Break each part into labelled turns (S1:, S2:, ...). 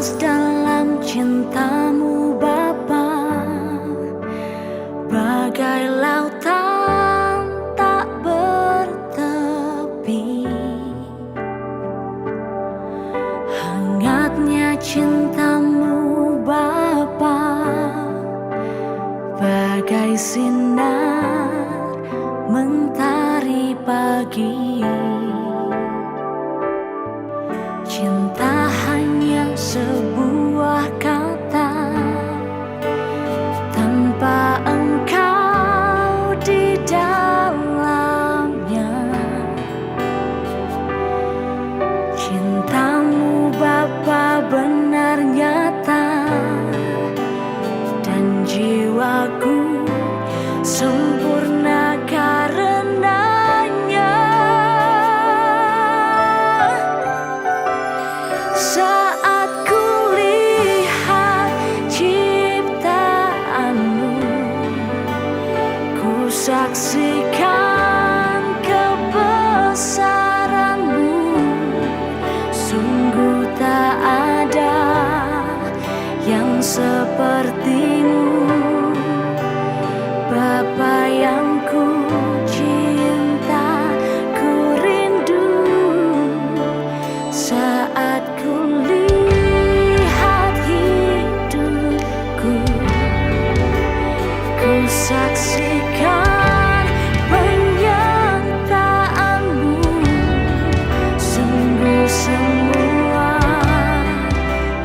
S1: lepas dalam cintamu Bapa, bagai lautan tak bertepi. Hangatnya cintamu Bapa, bagai sinar mentari pagi. Cinta hanya sebuah kata tanpa engkau di dalamnya. Cintamu Bapa benar nyata, dan jiwaku sempurna karenanya. Saat ku lihat ciptaanmu, ku saksikan kebesaranmu. Sungguh tak ada yang sepertimu, Bapa yang ku cinta, ku rindu. Saat ku lihat hidupku, ku saksikan penyertaanmu. Sungguh semua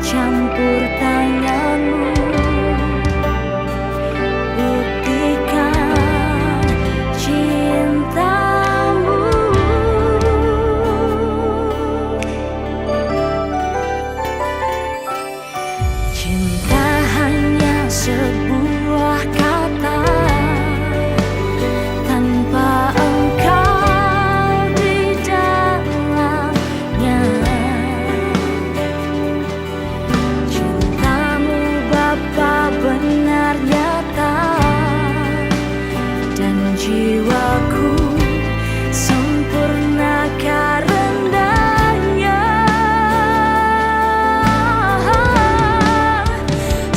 S1: campur tanganmu. Buktikan cintamu. Cinta hanya sebuah kata tanpa engkau di dalamnya. Cintamu Bapa benar nyata, dan jiwaku sempurna karenanya.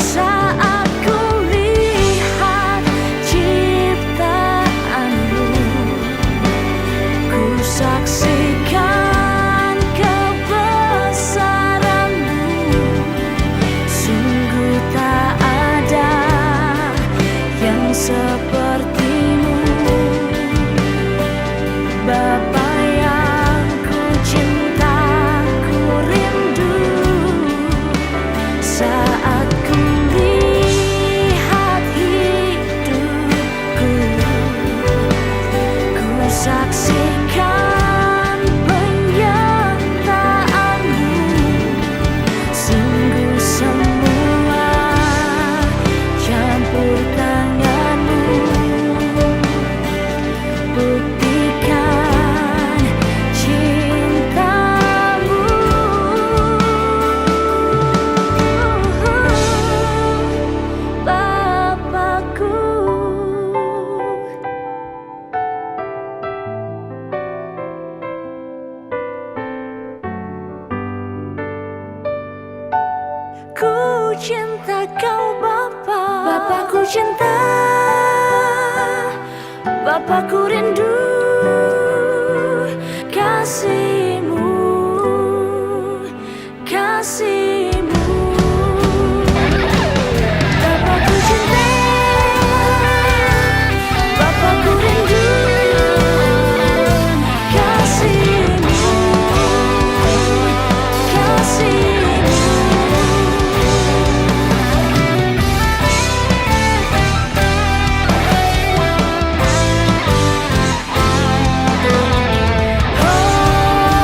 S1: Saat ku lihat ciptaanmu, ku saksikan kebesaranmu. Sungguh tak ada yang sepertimu, Bapa yang ku cinta, ku rindu. Saat ku lihat hidupku, ku saksikan penyertaanmu. Sungguh semua campur tanganmu. Buktikan cintamu. Bapakku. Ku cinta kau Bapa, Bapakku cinta, Bapakku rindu kasihmu, kasihmu. Bapakku cinta, Bapakku rindu kasihmu, kasihmu. Oh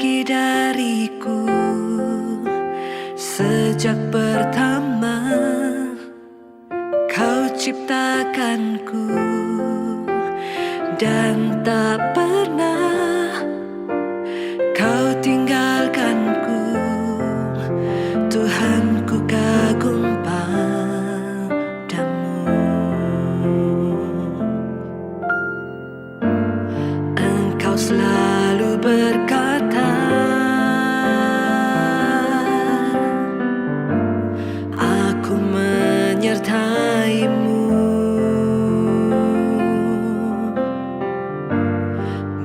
S2: pergi dariku sejak pertama kau ciptakanku, dan tak pernah kau tinggalkanku. Tuhan, ku kagum padamu. Engkau selalu berkata, aku menyertaimu,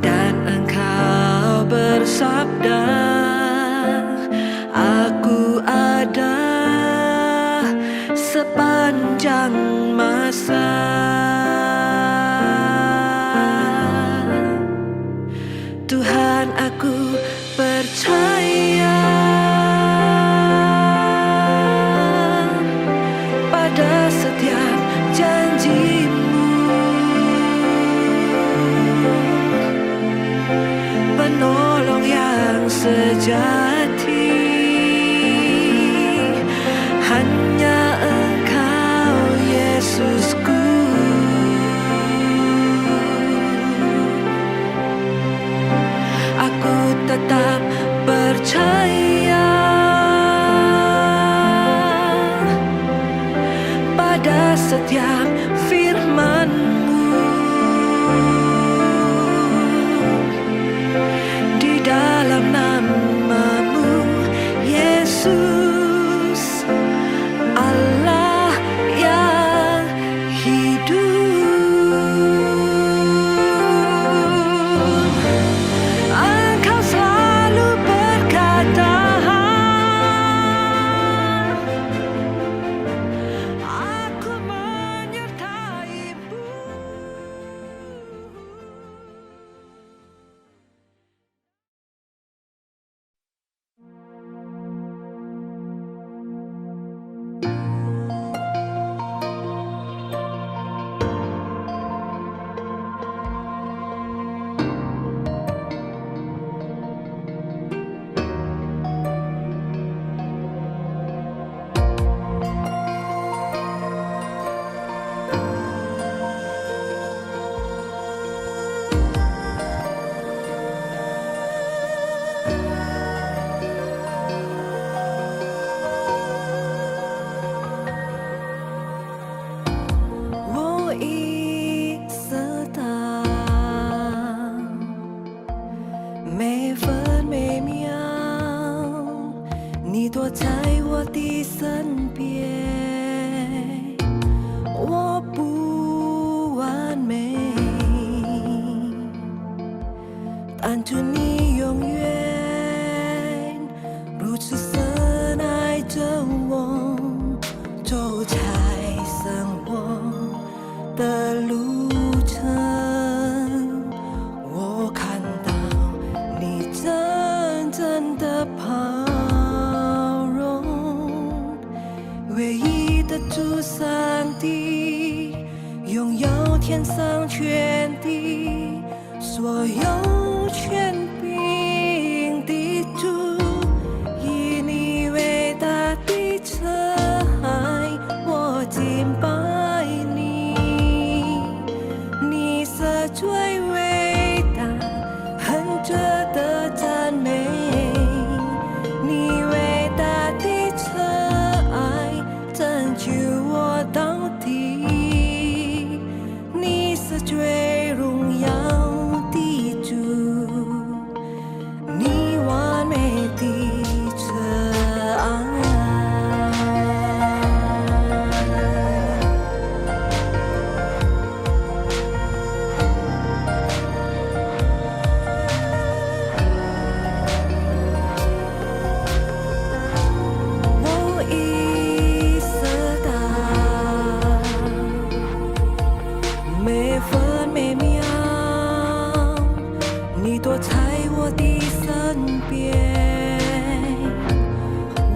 S2: dan engkau bersabda, aku ada sepanjang masa. Tuhan, aku percaya pada setiap janji-Mu, penolong yang sejati. Hanya Engkau, Yesusku. Aku tetap percaya pada setiap firman-Mu. Di dalam nama-Mu, Yesus, Allah yang hidup. Engkau selalu berkata, aku menyertai-Mu.我已色当，每分每秒，你躲在我的身边。我不完美，但主你永远如此深爱着我，走在生活的路程，我看到你真正的包容，唯一的主上帝，拥有天上权地，所有权柄的主，以你伟大的慈爱，我敬拜你，你是最伟大，很值得赞美，你伟大的慈爱拯救我到底，你是最荣耀的主，你完美的慈爱。我已知道，每分每秒，你躲在我的身边。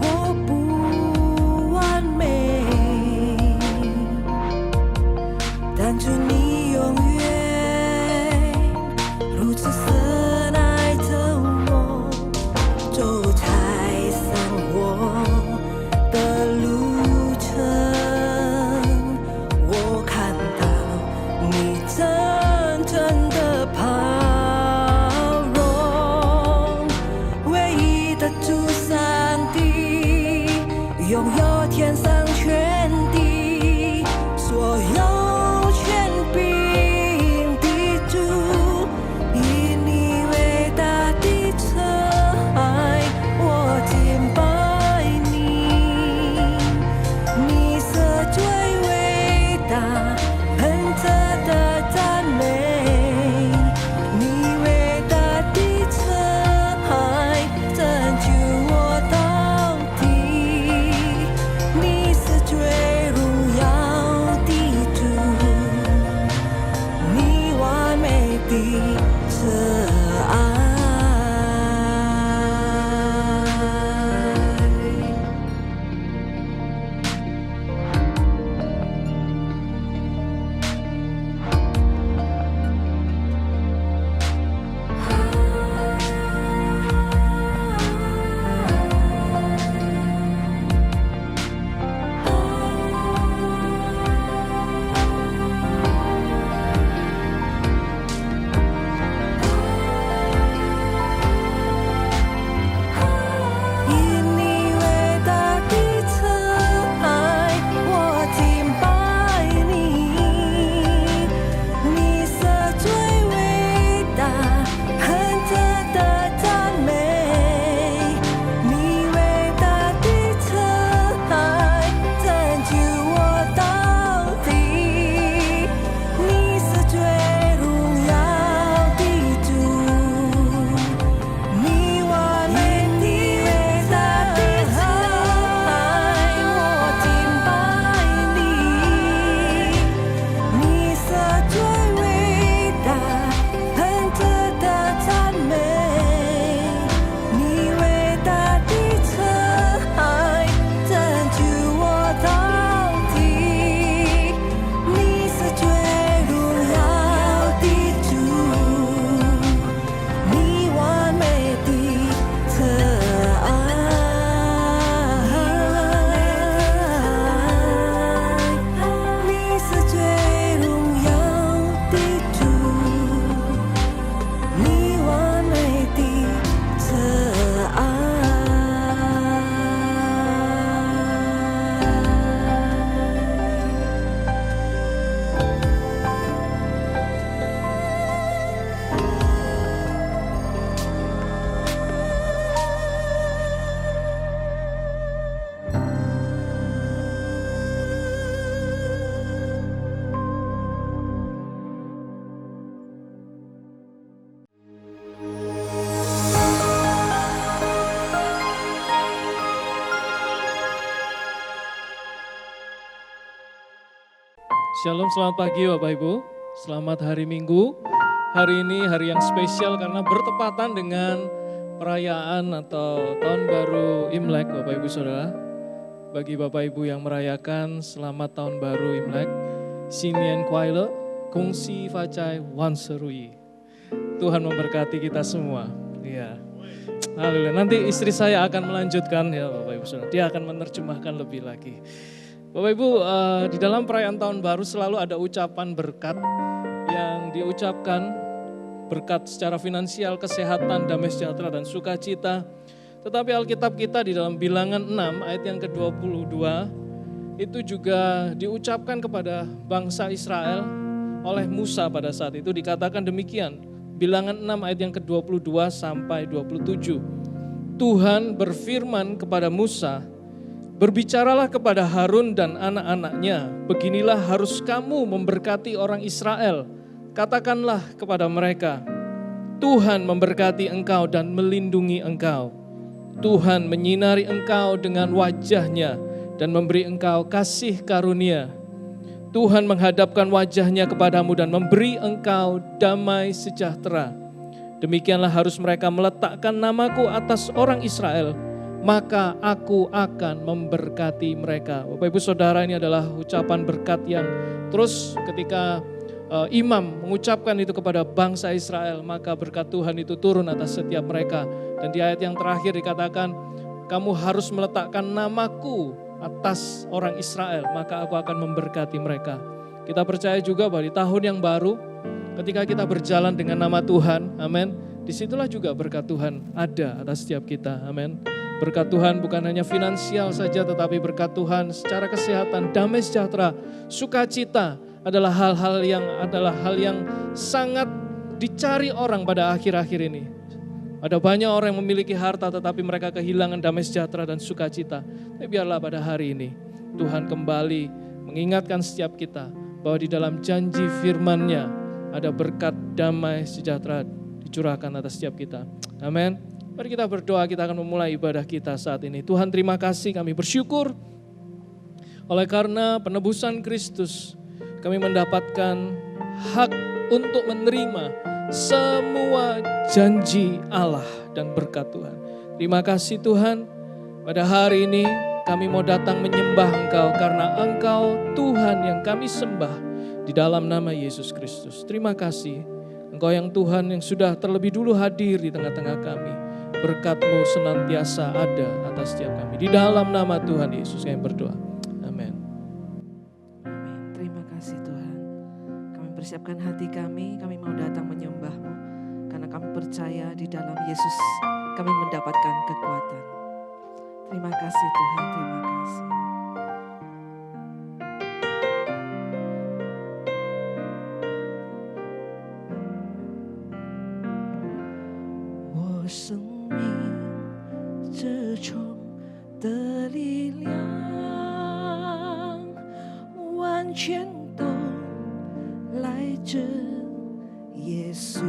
S2: 我不完美，但主你永远如此深爱着我，
S3: Shalom, selamat pagi Bapak Ibu. Selamat hari Minggu. Hari ini hari yang spesial karena bertepatan dengan perayaan atau tahun baru Imlek Bapak Ibu Saudara. Bagi Bapak Ibu yang merayakan selamat tahun baru Imlek. Sinien Kuaile, Kongsi Facai Wanserui. Tuhan memberkati kita semua. Iya. Haleluya. Nanti istri saya akan melanjutkan ya Bapak Ibu Saudara. Dia akan menerjemahkan lebih lagi. Bapak Ibu, di dalam perayaan tahun baru selalu ada ucapan berkat yang diucapkan, berkat secara finansial, kesehatan, damai sejahtera dan sukacita. Tetapi Alkitab kita di dalam Bilangan 6 ayat yang ke-22 itu juga diucapkan kepada bangsa Israel oleh Musa pada saat itu, dikatakan demikian. Bilangan 6 ayat yang ke-22 sampai 27. Tuhan berfirman kepada Musa, "Berbicaralah kepada Harun dan anak-anaknya, beginilah harus kamu memberkati orang Israel. Katakanlah kepada mereka, Tuhan memberkati engkau dan melindungi engkau. Tuhan menyinari engkau dengan wajahnya dan memberi engkau kasih karunia. Tuhan menghadapkan wajahnya kepadamu dan memberi engkau damai sejahtera. Demikianlah harus mereka meletakkan namaku atas orang Israel, maka aku akan memberkati mereka." Bapak Ibu Saudara, ini adalah ucapan berkat yang terus ketika imam mengucapkan itu kepada bangsa Israel, maka berkat Tuhan itu turun atas setiap mereka. Dan di ayat yang terakhir dikatakan, kamu harus meletakkan namaku atas orang Israel, maka aku akan memberkati mereka. Kita percaya juga bahwa di tahun yang baru, ketika kita berjalan dengan nama Tuhan, amin, disitulah juga berkat Tuhan ada atas setiap kita, amin. Berkat Tuhan bukan hanya finansial saja, tetapi berkat Tuhan secara kesehatan, damai sejahtera, sukacita adalah hal yang sangat dicari orang pada akhir-akhir ini. Ada banyak orang yang memiliki harta tetapi mereka kehilangan damai sejahtera dan sukacita. Tapi biarlah pada hari ini Tuhan kembali mengingatkan setiap kita bahwa di dalam janji firman-Nya ada berkat damai sejahtera dicurahkan atas setiap kita. Amin. Mari kita berdoa, kita akan memulai ibadah kita saat ini. Tuhan, terima kasih, kami bersyukur oleh karena penebusan Kristus kami mendapatkan hak untuk menerima semua janji Allah dan berkat Tuhan. Terima kasih Tuhan, pada hari ini kami mau datang menyembah Engkau karena Engkau Tuhan yang kami sembah di dalam nama Yesus Kristus. Terima kasih Engkau yang Tuhan yang sudah terlebih dulu hadir di tengah-tengah kami. Berkat-Mu senantiasa ada atas setiap kami. Di dalam nama Tuhan Yesus kami berdoa. Amin.
S2: Amin. Terima kasih Tuhan. Kami persiapkan hati kami mau datang menyembah-Mu. Karena kami percaya di dalam Yesus kami mendapatkan kekuatan. Terima kasih Tuhan, terima kasih. 我生命之中的力量，完全都来自耶稣，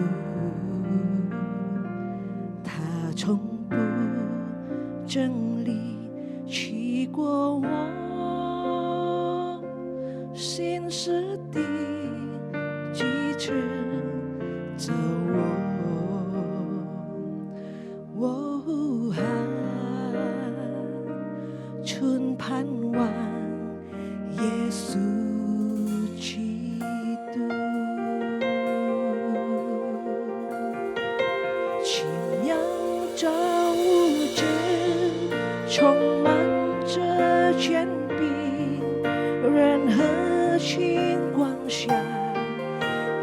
S2: 他从不真理去过我心事的几次走我还纯盼望耶稣基督，奇妙造物主充满着权柄，任何情况下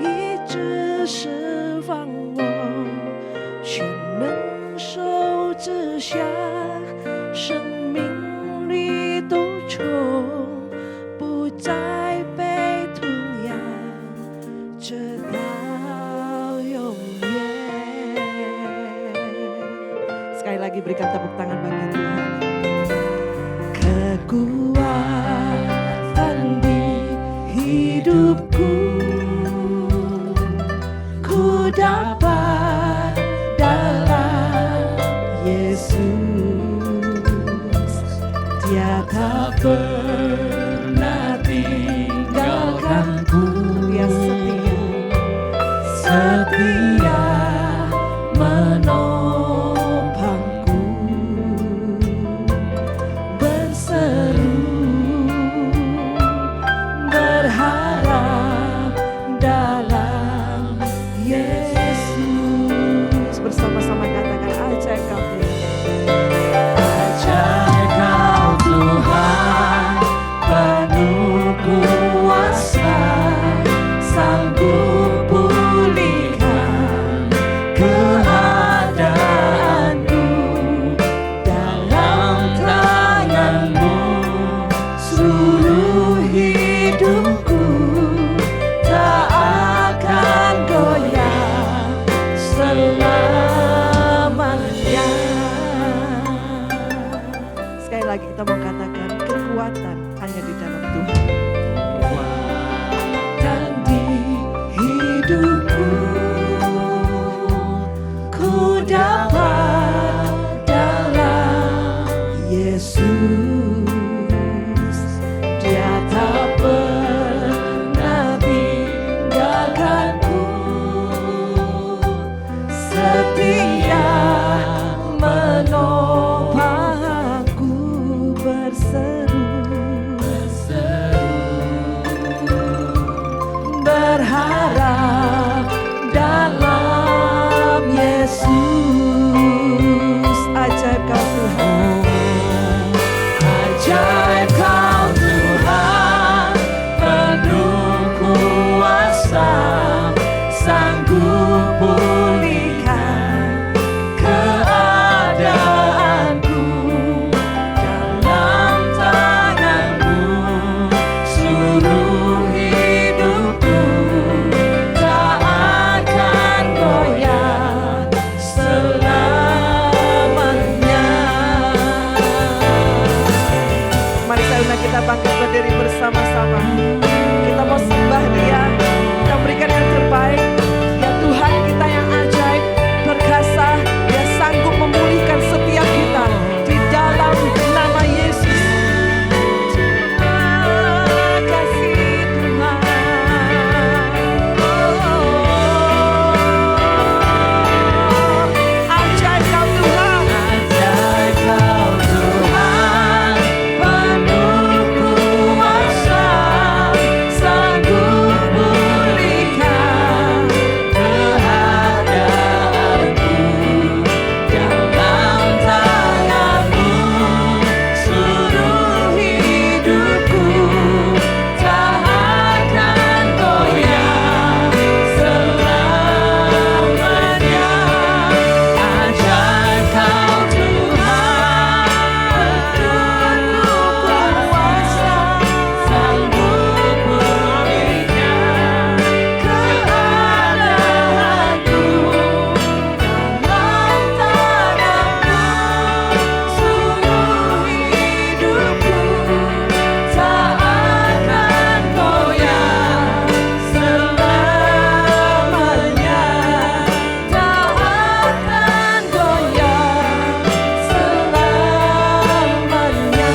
S2: 一直释放我，全能手之下，生命里都从不再被涂鸦，直到永远。Sekali lagi berikan tepuk tangan bagi Tuhan. Kekuatan di hidupku, ku dapat dalam Yesus. Dia tak pernah tinggalkan menopangku, berseru berharap dalam Yesus. Bersama-sama katakan ajaib kau Tuhan.
S4: Ajaib kau Tuhan, penuh kuasa, sanggup pulihkan keadaanku. Dalam tangan-Mu seluruh hidupku tak akan goyah selamanya.
S2: Sekali lagi kita mau katakan kekuatan hanya di dalam Tuhan.
S4: Dan di hidupku ku dapat dalam Yesus. Dia tak pernah tinggalkanku, setia
S2: Menopangku berseru berharap dalam Yesus. Ajaib kau Tuhan.
S4: Ajaib kau Tuhan, penuh kuasa, sanggup pulihkan keadaanku. Dalam tangan-Mu seluruh hidupku tak akan goyah selamanya.
S2: Mari saudara kita bangkit berdiri bersama-sama. Kita mau sembah Dia, kita berikan yang terbaik. Ya Tuhan kita yang ajaib, perkasa, Dia sanggup memulihkan setiap kita di dalam nama Yesus. Terima kasih Tuhan. Ajaib kau Tuhan.
S4: Ajaib kau Tuhan, penuh kuasa, sanggup pulihkan keadaanku. Dalam tangan-Mu seluruh hidupku tak akan goyah selamanya. Ajaib kau Tuhan, penuh kuasa, sanggup pulihkan keadaanku. Dalam tangan-Mu seluruh hidupku tak akan goyah selamanya. Tak akan goyah selamanya.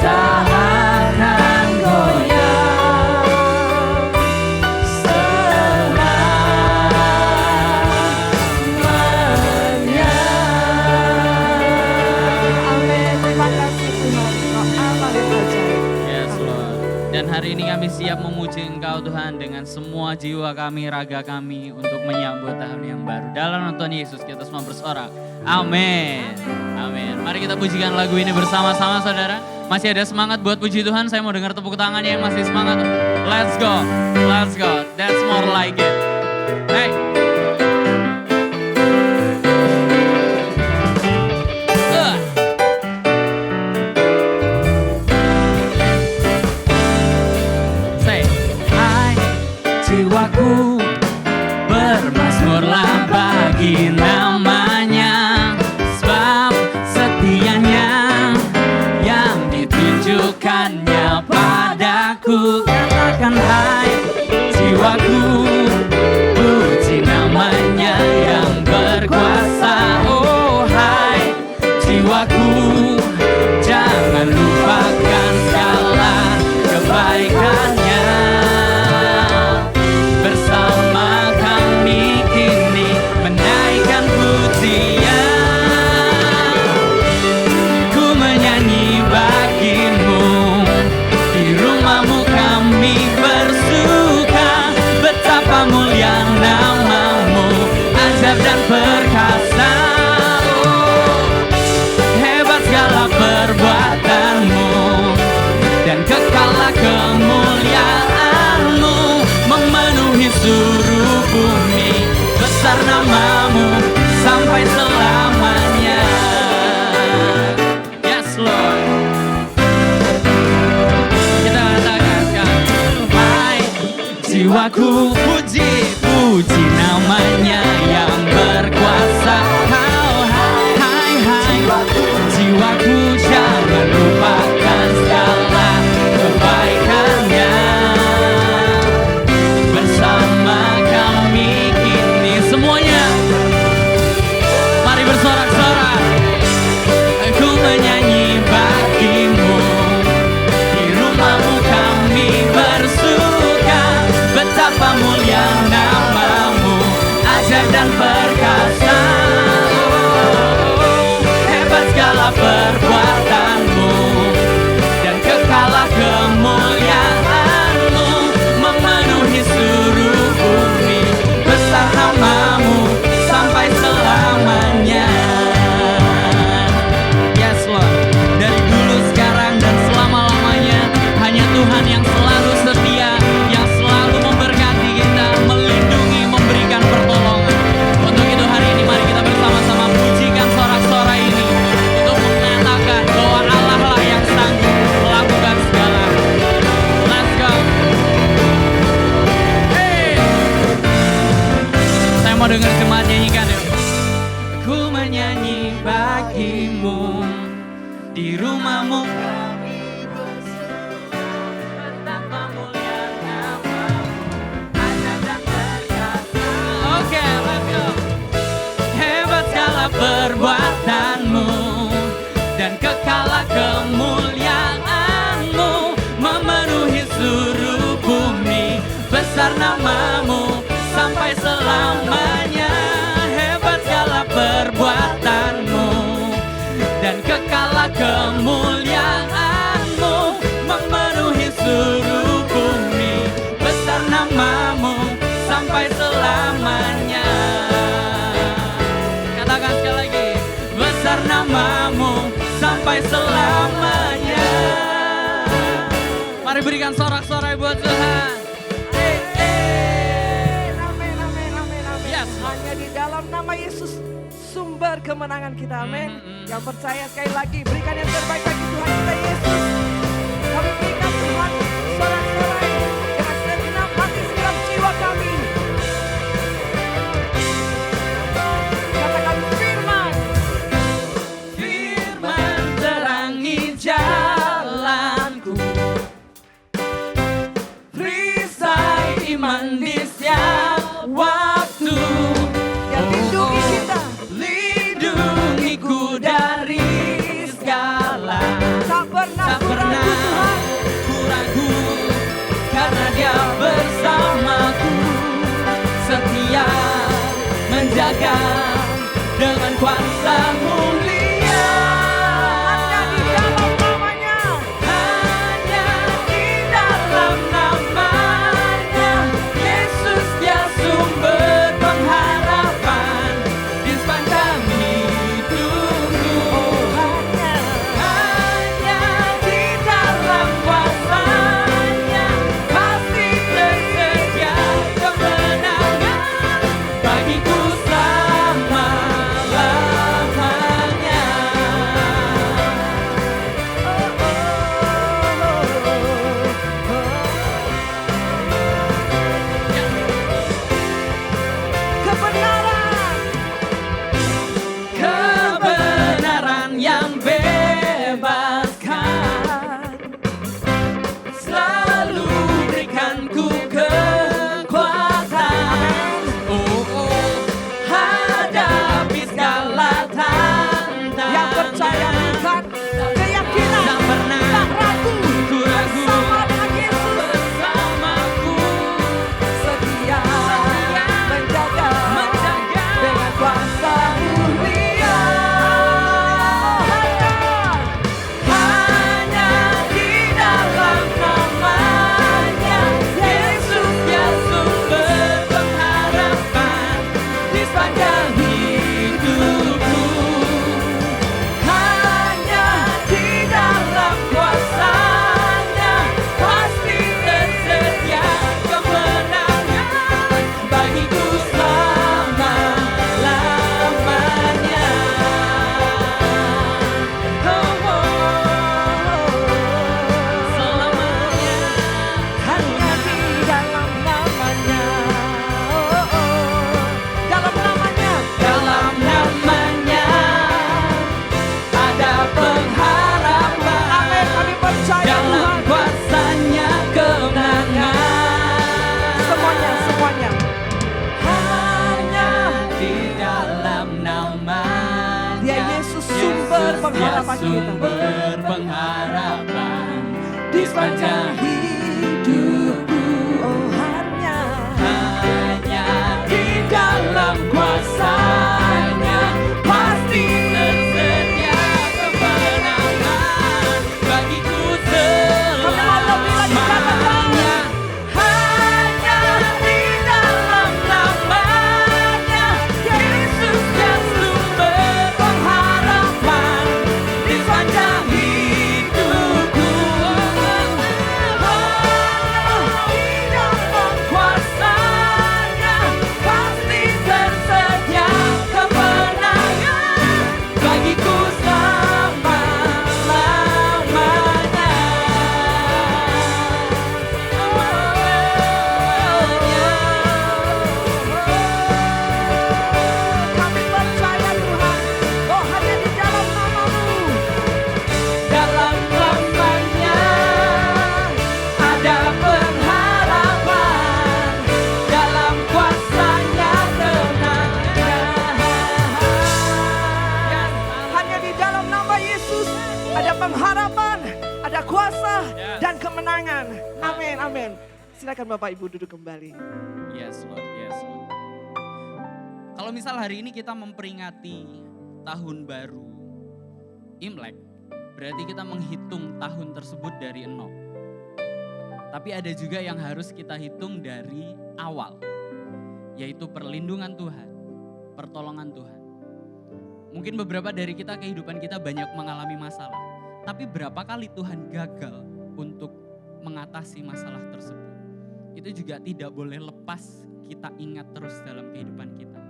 S4: Tak akan goyah selamanya.
S2: Amin. Terima kasih Tuhan. Kau amat yang ajaib.
S5: Yes Lord. Dan hari ini kami siap memuji Engkau Tuhan dengan semua jiwa kami, raga kami untuk menyambut tahun yang baru. Dalam nama Tuhan Yesus kita semua bersorak. Amin. Amin. Mari kita pujikan lagu ini bersama-sama saudara. Masih ada semangat buat puji Tuhan? Saya mau dengar tepuk tangannya yang masih semangat. Let's go. Let's go. That's more like it. Hey. Say, hai
S4: Jiwaku bermazmurlah bagi namanya, sebab setianya yang ditunjukkannya padaku. Katakan hai jiwaku, puji
S5: bersorak-sorak. Aku menyanyi bagimu, di rumahmu kami bersuka. Betapa mulia namamu, ajaib dan perkasa. Hebat segala perbuatanmu, dan kekalah kemuliaanmu memenuhi seluruh bumi. Besar namamu sampai selamanya. Yes Lord, dari dulu, sekarang, dan selama-lamanya hanya Tuhan yang selalu setia, yang selalu memberkati kita, melindungi, memberikan pertolongan. Untuk itu hari ini mari kita bersama-sama pujikan sorak-sorai ini untuk mengatakan bahwa Allah lah yang sanggup melakukan segala. Let's go. Hey. Saya mau dengar jemaat nyanyikan yuk. Aku menyanyi bagimu, di rumahmu kami bersuka. Betapa mulia namamu, ajaib dan perkasa. Oke, let's go. Hebat segala perbuatanmu, dan kekalah kemuliaanmu memenuhi seluruh bumi. Besar namamu sampai selamanya. Hebat segala perbuatanmu, dan kekalah kemuliaanmu memenuhi seluruh bumi. Besar namamu sampai selamanya. Katakan sekali lagi, besar namamu sampai selamanya. Mari berikan sorak-sorai buat Tuhan.
S2: Amin, amin, amin, amin.
S5: Yes.
S2: Hanya di dalam nama Yesus sumber kemenangan kita, amin. Yang percaya sekali lagi, berikan yang terbaik bagi Tuhan kita Yesus. Kami berikan Tuhan sorak-sorai dengan segenap hati, segenap jiwa kami. Katakan firman.
S5: Firman terangi jalanku, perisai iman di setiap waktu.
S2: Yang lindungi kita.
S5: Lindungiku dari segala.
S2: Tak pernah Tuhan.
S5: Ku ragu, karena Dia bersamaku, setia menjaga dengan kuasa mulia.
S2: Hanya di dalam namanya.
S5: Hanya di dalam namanya, Yesus Dia sumber pengharapan di sepanjang hidupku. Hanya di dalam kuasa-Nya pasti tersedia kemenangan bagiku selama-lamanya.
S2: Kebenaran.
S5: Kebenaran yang bebaskan, selalu berikanku kekuatan. Hadapi segala tantangan.
S2: Yang percaya Tuhan, keyakinan,
S5: Tak pernah
S2: tak ragu,
S5: ku ragu,
S2: bersama dengan Yesus,
S5: bersamaku,
S2: setia menjaga
S5: menjaga
S2: dengan kuasa mulia.
S5: hanya di dalam namanya, Yesus Dia sumber pengharapan di sepanjang hidupku. Hanya di dalam kuasa-Nya pasti tersedia kemenangan bagiku selama-lamanya. Selamanya.
S2: Hanya di dalam namanya. Dalam namanya.
S5: Dalam namanya ada pengharapan.
S2: Amin, kami percaya
S5: Dalam
S2: Tuhan.
S5: kuasa-Nya kemenangan.
S2: Semuanya.
S5: Hanya di dalam nama
S2: Yesus sumber pengharapan kita.
S4: Sumber pengharapan
S2: Di sepanjang hidupku, oh hanya
S4: di dalam kuasa-Nya pasti tersedia kemenangan bagiku selamanya. Hanya di dalam nama-Nya Yesus yang sumber pengharapan di sepanjang hidupku. Di dalam kuasa-Nya pasti tersedia kemenangan bagiku
S2: kami percaya Tuhan, oh hanya di dalam nama-Mu.
S4: dalam namanya ada pengharapan, dalam kuasa-Nya kemenangan.
S2: Hanya di dalam nama Yesus ada pengharapan, ada kuasa dan kemenangan. Amin, amin. Silakan Bapak Ibu duduk kembali.
S5: Yes Lord, yes Lord. Kalau misal hari ini kita memperingati tahun baru Imlek, berarti kita menghitung tahun tersebut dari 0. Tapi ada juga yang harus kita hitung dari awal, yaitu perlindungan Tuhan, pertolongan Tuhan. Mungkin beberapa dari kita kehidupan kita banyak mengalami masalah, tapi berapa kali Tuhan gagal untuk mengatasi masalah tersebut. Itu juga tidak boleh lepas kita ingat terus dalam kehidupan kita.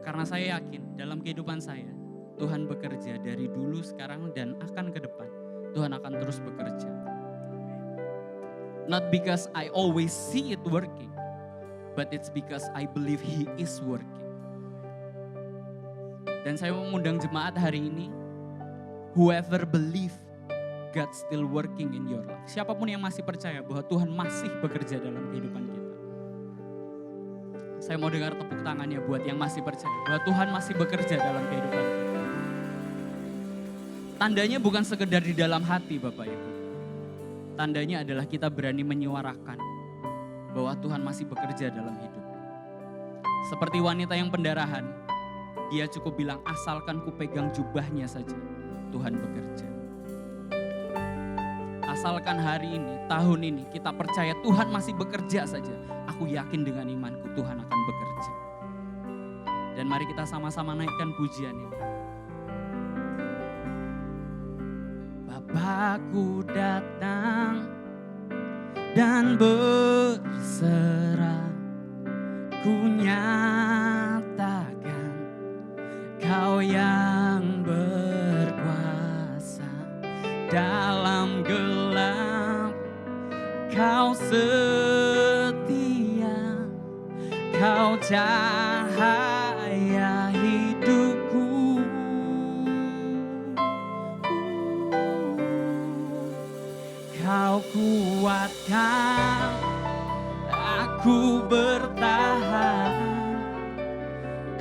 S5: Karena saya yakin dalam kehidupan saya, Tuhan bekerja dari dulu, sekarang, dan akan ke depan. Tuhan akan terus bekerja. Not because I always see it working, but it's because I believe He is working. Dan saya mengundang jemaat hari ini, whoever believe God still working in your life. Siapapun yang masih percaya bahwa Tuhan masih bekerja dalam kehidupan kita. Saya mau dengar tepuk tangannya buat yang masih percaya bahwa Tuhan masih bekerja dalam kehidupan kita. Tandanya bukan sekedar di dalam hati Bapak Ibu. Tandanya adalah kita berani menyuarakan bahwa Tuhan masih bekerja dalam hidup. Seperti wanita yang pendarahan, dia cukup bilang asalkan ku pegang jubahnya saja, Tuhan bekerja. Asalkan hari ini, tahun ini kita percaya Tuhan masih bekerja saja. Aku yakin dengan imanku Tuhan akan bekerja. Dan mari kita sama-sama naikkan pujian ini. Bapakku datang dan berserah, ku nyatakan Kau yang berkuasa dalam gelap. Kau setia, Kau cahaya hidupku. Kau kuatkan aku bertahan.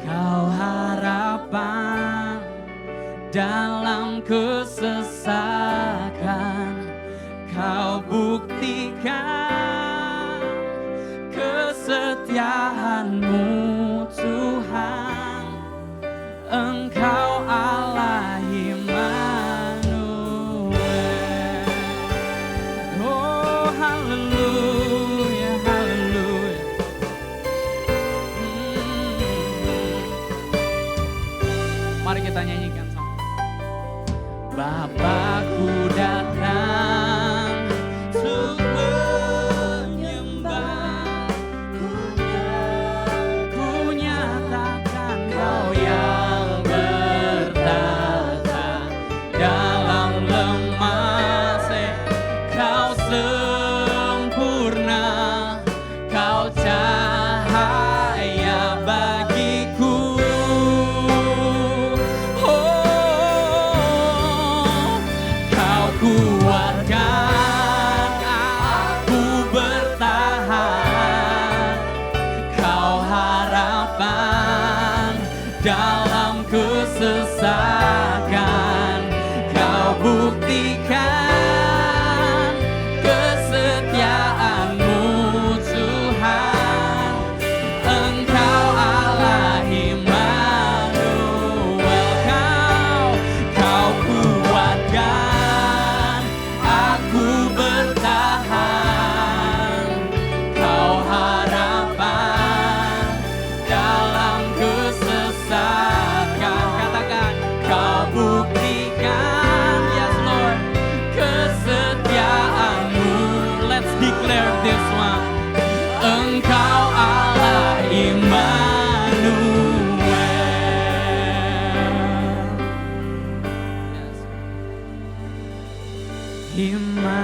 S5: Kau harapan dalam kesesakan. Kau buktikan kesetiaan-Mu Tuhan. Engkau Allah Immanuel. Oh haleluya, haleluya. Mari kita nyanyikan sama. Bapakku datang untuk menyembah, ku nyatakan Kau yang bertata dalam lemah. Kau sempurna, Kau cahaya bagiku. Kuatkan aku bertahan. Kau harapan dalam kesesakan. rasakan, kau buktikan kesetiaan-Mu Tuhan. Engkau Allah Immanuel, kau kuatkan aku bertahan, kau harapan dalam kesesakan. Katakan, kau buktikan, yes Lord, kesetiaan-Mu. Let's declare this one. Engkau Allah Immanuel. Yes. Immanuel,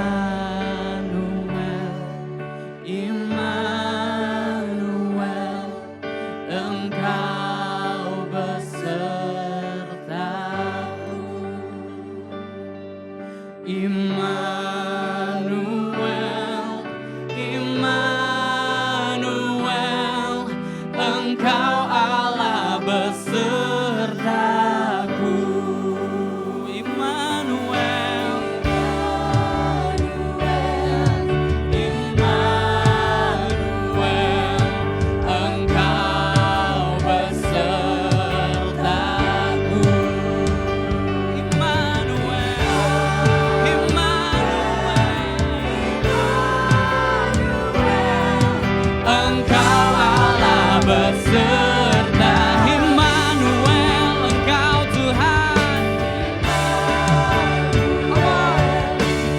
S5: Immanuel, Engkau besertaku. Immanuel, Immanuel, Engkau Allah besertaku. Immanuel, Immanuel, Engkau besertaku. Immanuel, Engkau Allah beserta. Immanuel, Engkau Tuhan.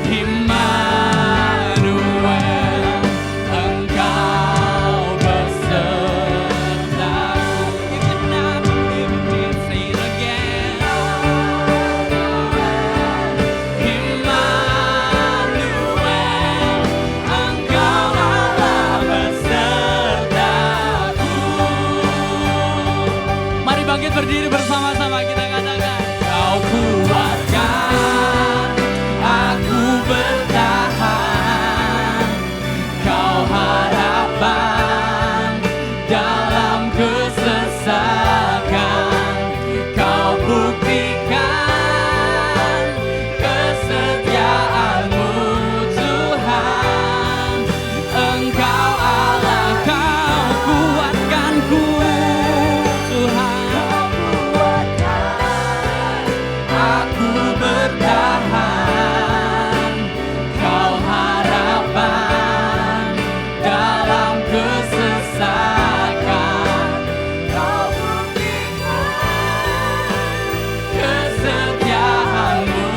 S5: Immanuel, Engkau besertaku. You cannot believe me, say it again. Immanuel, Engkau Allah besertaku. Mari bangkit berdiri bersama-sama, kita katakan, kau kuatkan aku bertahan, kau harapan dalam kesesakan, kau buktikan kesetiaan-Mu Tuhan. Engkau Allah, kau kuatkanku Tuhan. Aku bertahan, kau harapan dalam kesesakan, kau buktikan kesetiaan-Mu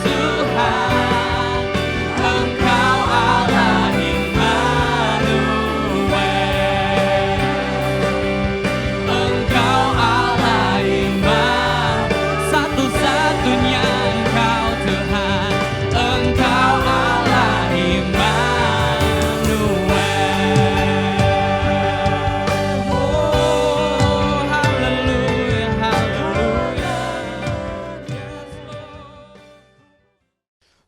S5: Tuhan. Engkau Allah Immanuel, Engkau Allah Immanuel, satu-satunya Engkau Tuhan. Engkau Allah Immanuel. Oh, haleluya, haleluya. Yes, Lord.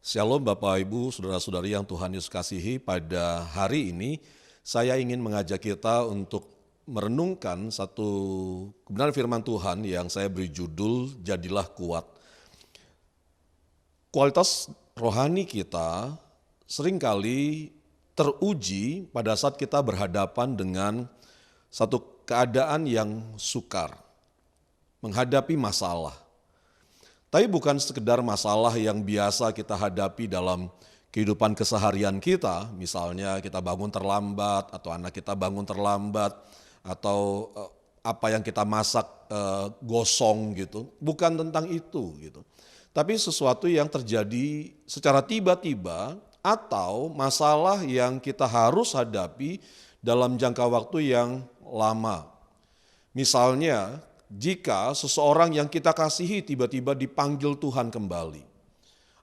S6: Shalom Bapak Ibu, Saudara-saudari yang Tuhan Yesus kasihi, pada hari ini saya ingin mengajak kita untuk merenungkan satu kebenaran firman Tuhan yang saya beri judul Jadilah Kuat. Kualitas rohani kita seringkali teruji pada saat kita berhadapan dengan satu keadaan yang sukar, menghadapi masalah. Tapi bukan sekedar masalah yang biasa kita hadapi dalam kehidupan keseharian kita, misalnya kita bangun terlambat atau anak kita bangun terlambat atau apa yang kita masak gosong gitu. Bukan tentang itu gitu. Tapi sesuatu yang terjadi secara tiba-tiba atau masalah yang kita harus hadapi dalam jangka waktu yang lama. Misalnya, jika seseorang yang kita kasihi tiba-tiba dipanggil Tuhan kembali,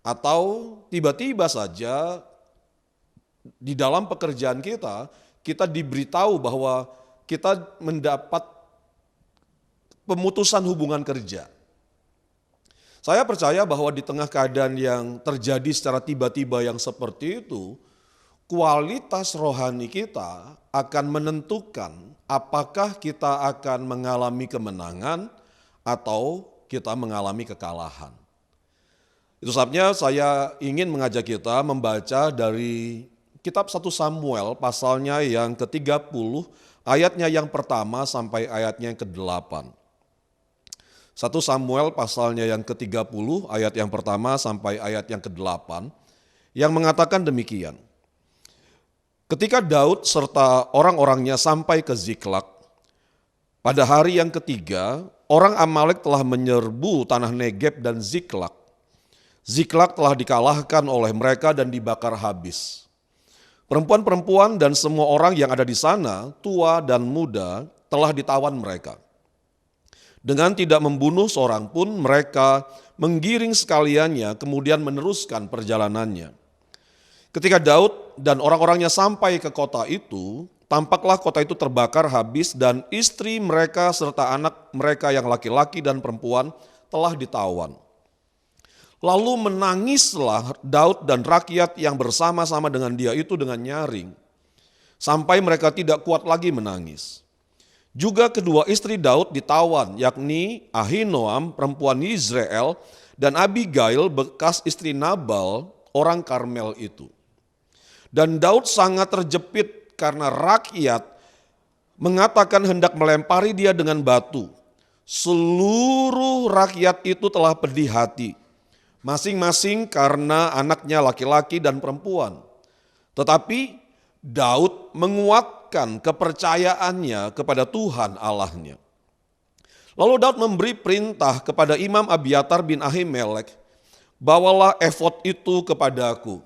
S6: atau tiba-tiba saja di dalam pekerjaan kita diberitahu bahwa kita mendapat pemutusan hubungan kerja. Saya percaya bahwa di tengah keadaan yang terjadi secara tiba-tiba yang seperti itu, kualitas rohani kita akan menentukan apakah kita akan mengalami kemenangan atau kita mengalami kekalahan. Itu sebabnya saya ingin mengajak kita membaca dari kitab 1 Samuel pasalnya yang ke-30, ayatnya yang pertama sampai ayatnya yang ke-8. 1 Samuel pasalnya yang ke-30, ayat yang pertama sampai ayat yang ke-8, yang mengatakan demikian. Ketika Daud serta orang-orangnya sampai ke Ziklag, pada hari yang ketiga, orang Amalek telah menyerbu tanah Negeb dan Ziklag. Ziklag telah dikalahkan oleh mereka dan dibakar habis. Perempuan-perempuan dan semua orang yang ada di sana, tua dan muda, telah ditawan mereka. Dengan tidak membunuh seorang pun, mereka menggiring sekaliannya kemudian meneruskan perjalanannya. Ketika Daud dan orang-orangnya sampai ke kota itu, tampaklah kota itu terbakar habis dan istri mereka serta anak mereka yang laki-laki dan perempuan telah ditawan. Lalu menangislah Daud dan rakyat yang bersama-sama dengan dia itu dengan nyaring, sampai mereka tidak kuat lagi menangis. Juga kedua istri Daud ditawan, yakni Ahinoam perempuan Yizreel dan Abigail bekas istri Nabal orang Karmel itu. Dan Daud sangat terjepit karena rakyat mengatakan hendak melempari dia dengan batu. Seluruh rakyat itu telah pedih hati, masing-masing karena anaknya laki-laki dan perempuan. Tetapi Daud menguatkan kepercayaannya kepada Tuhan Allahnya. Lalu Daud memberi perintah kepada Imam Abiatar bin Ahimelek, bawalah efod itu kepadaku.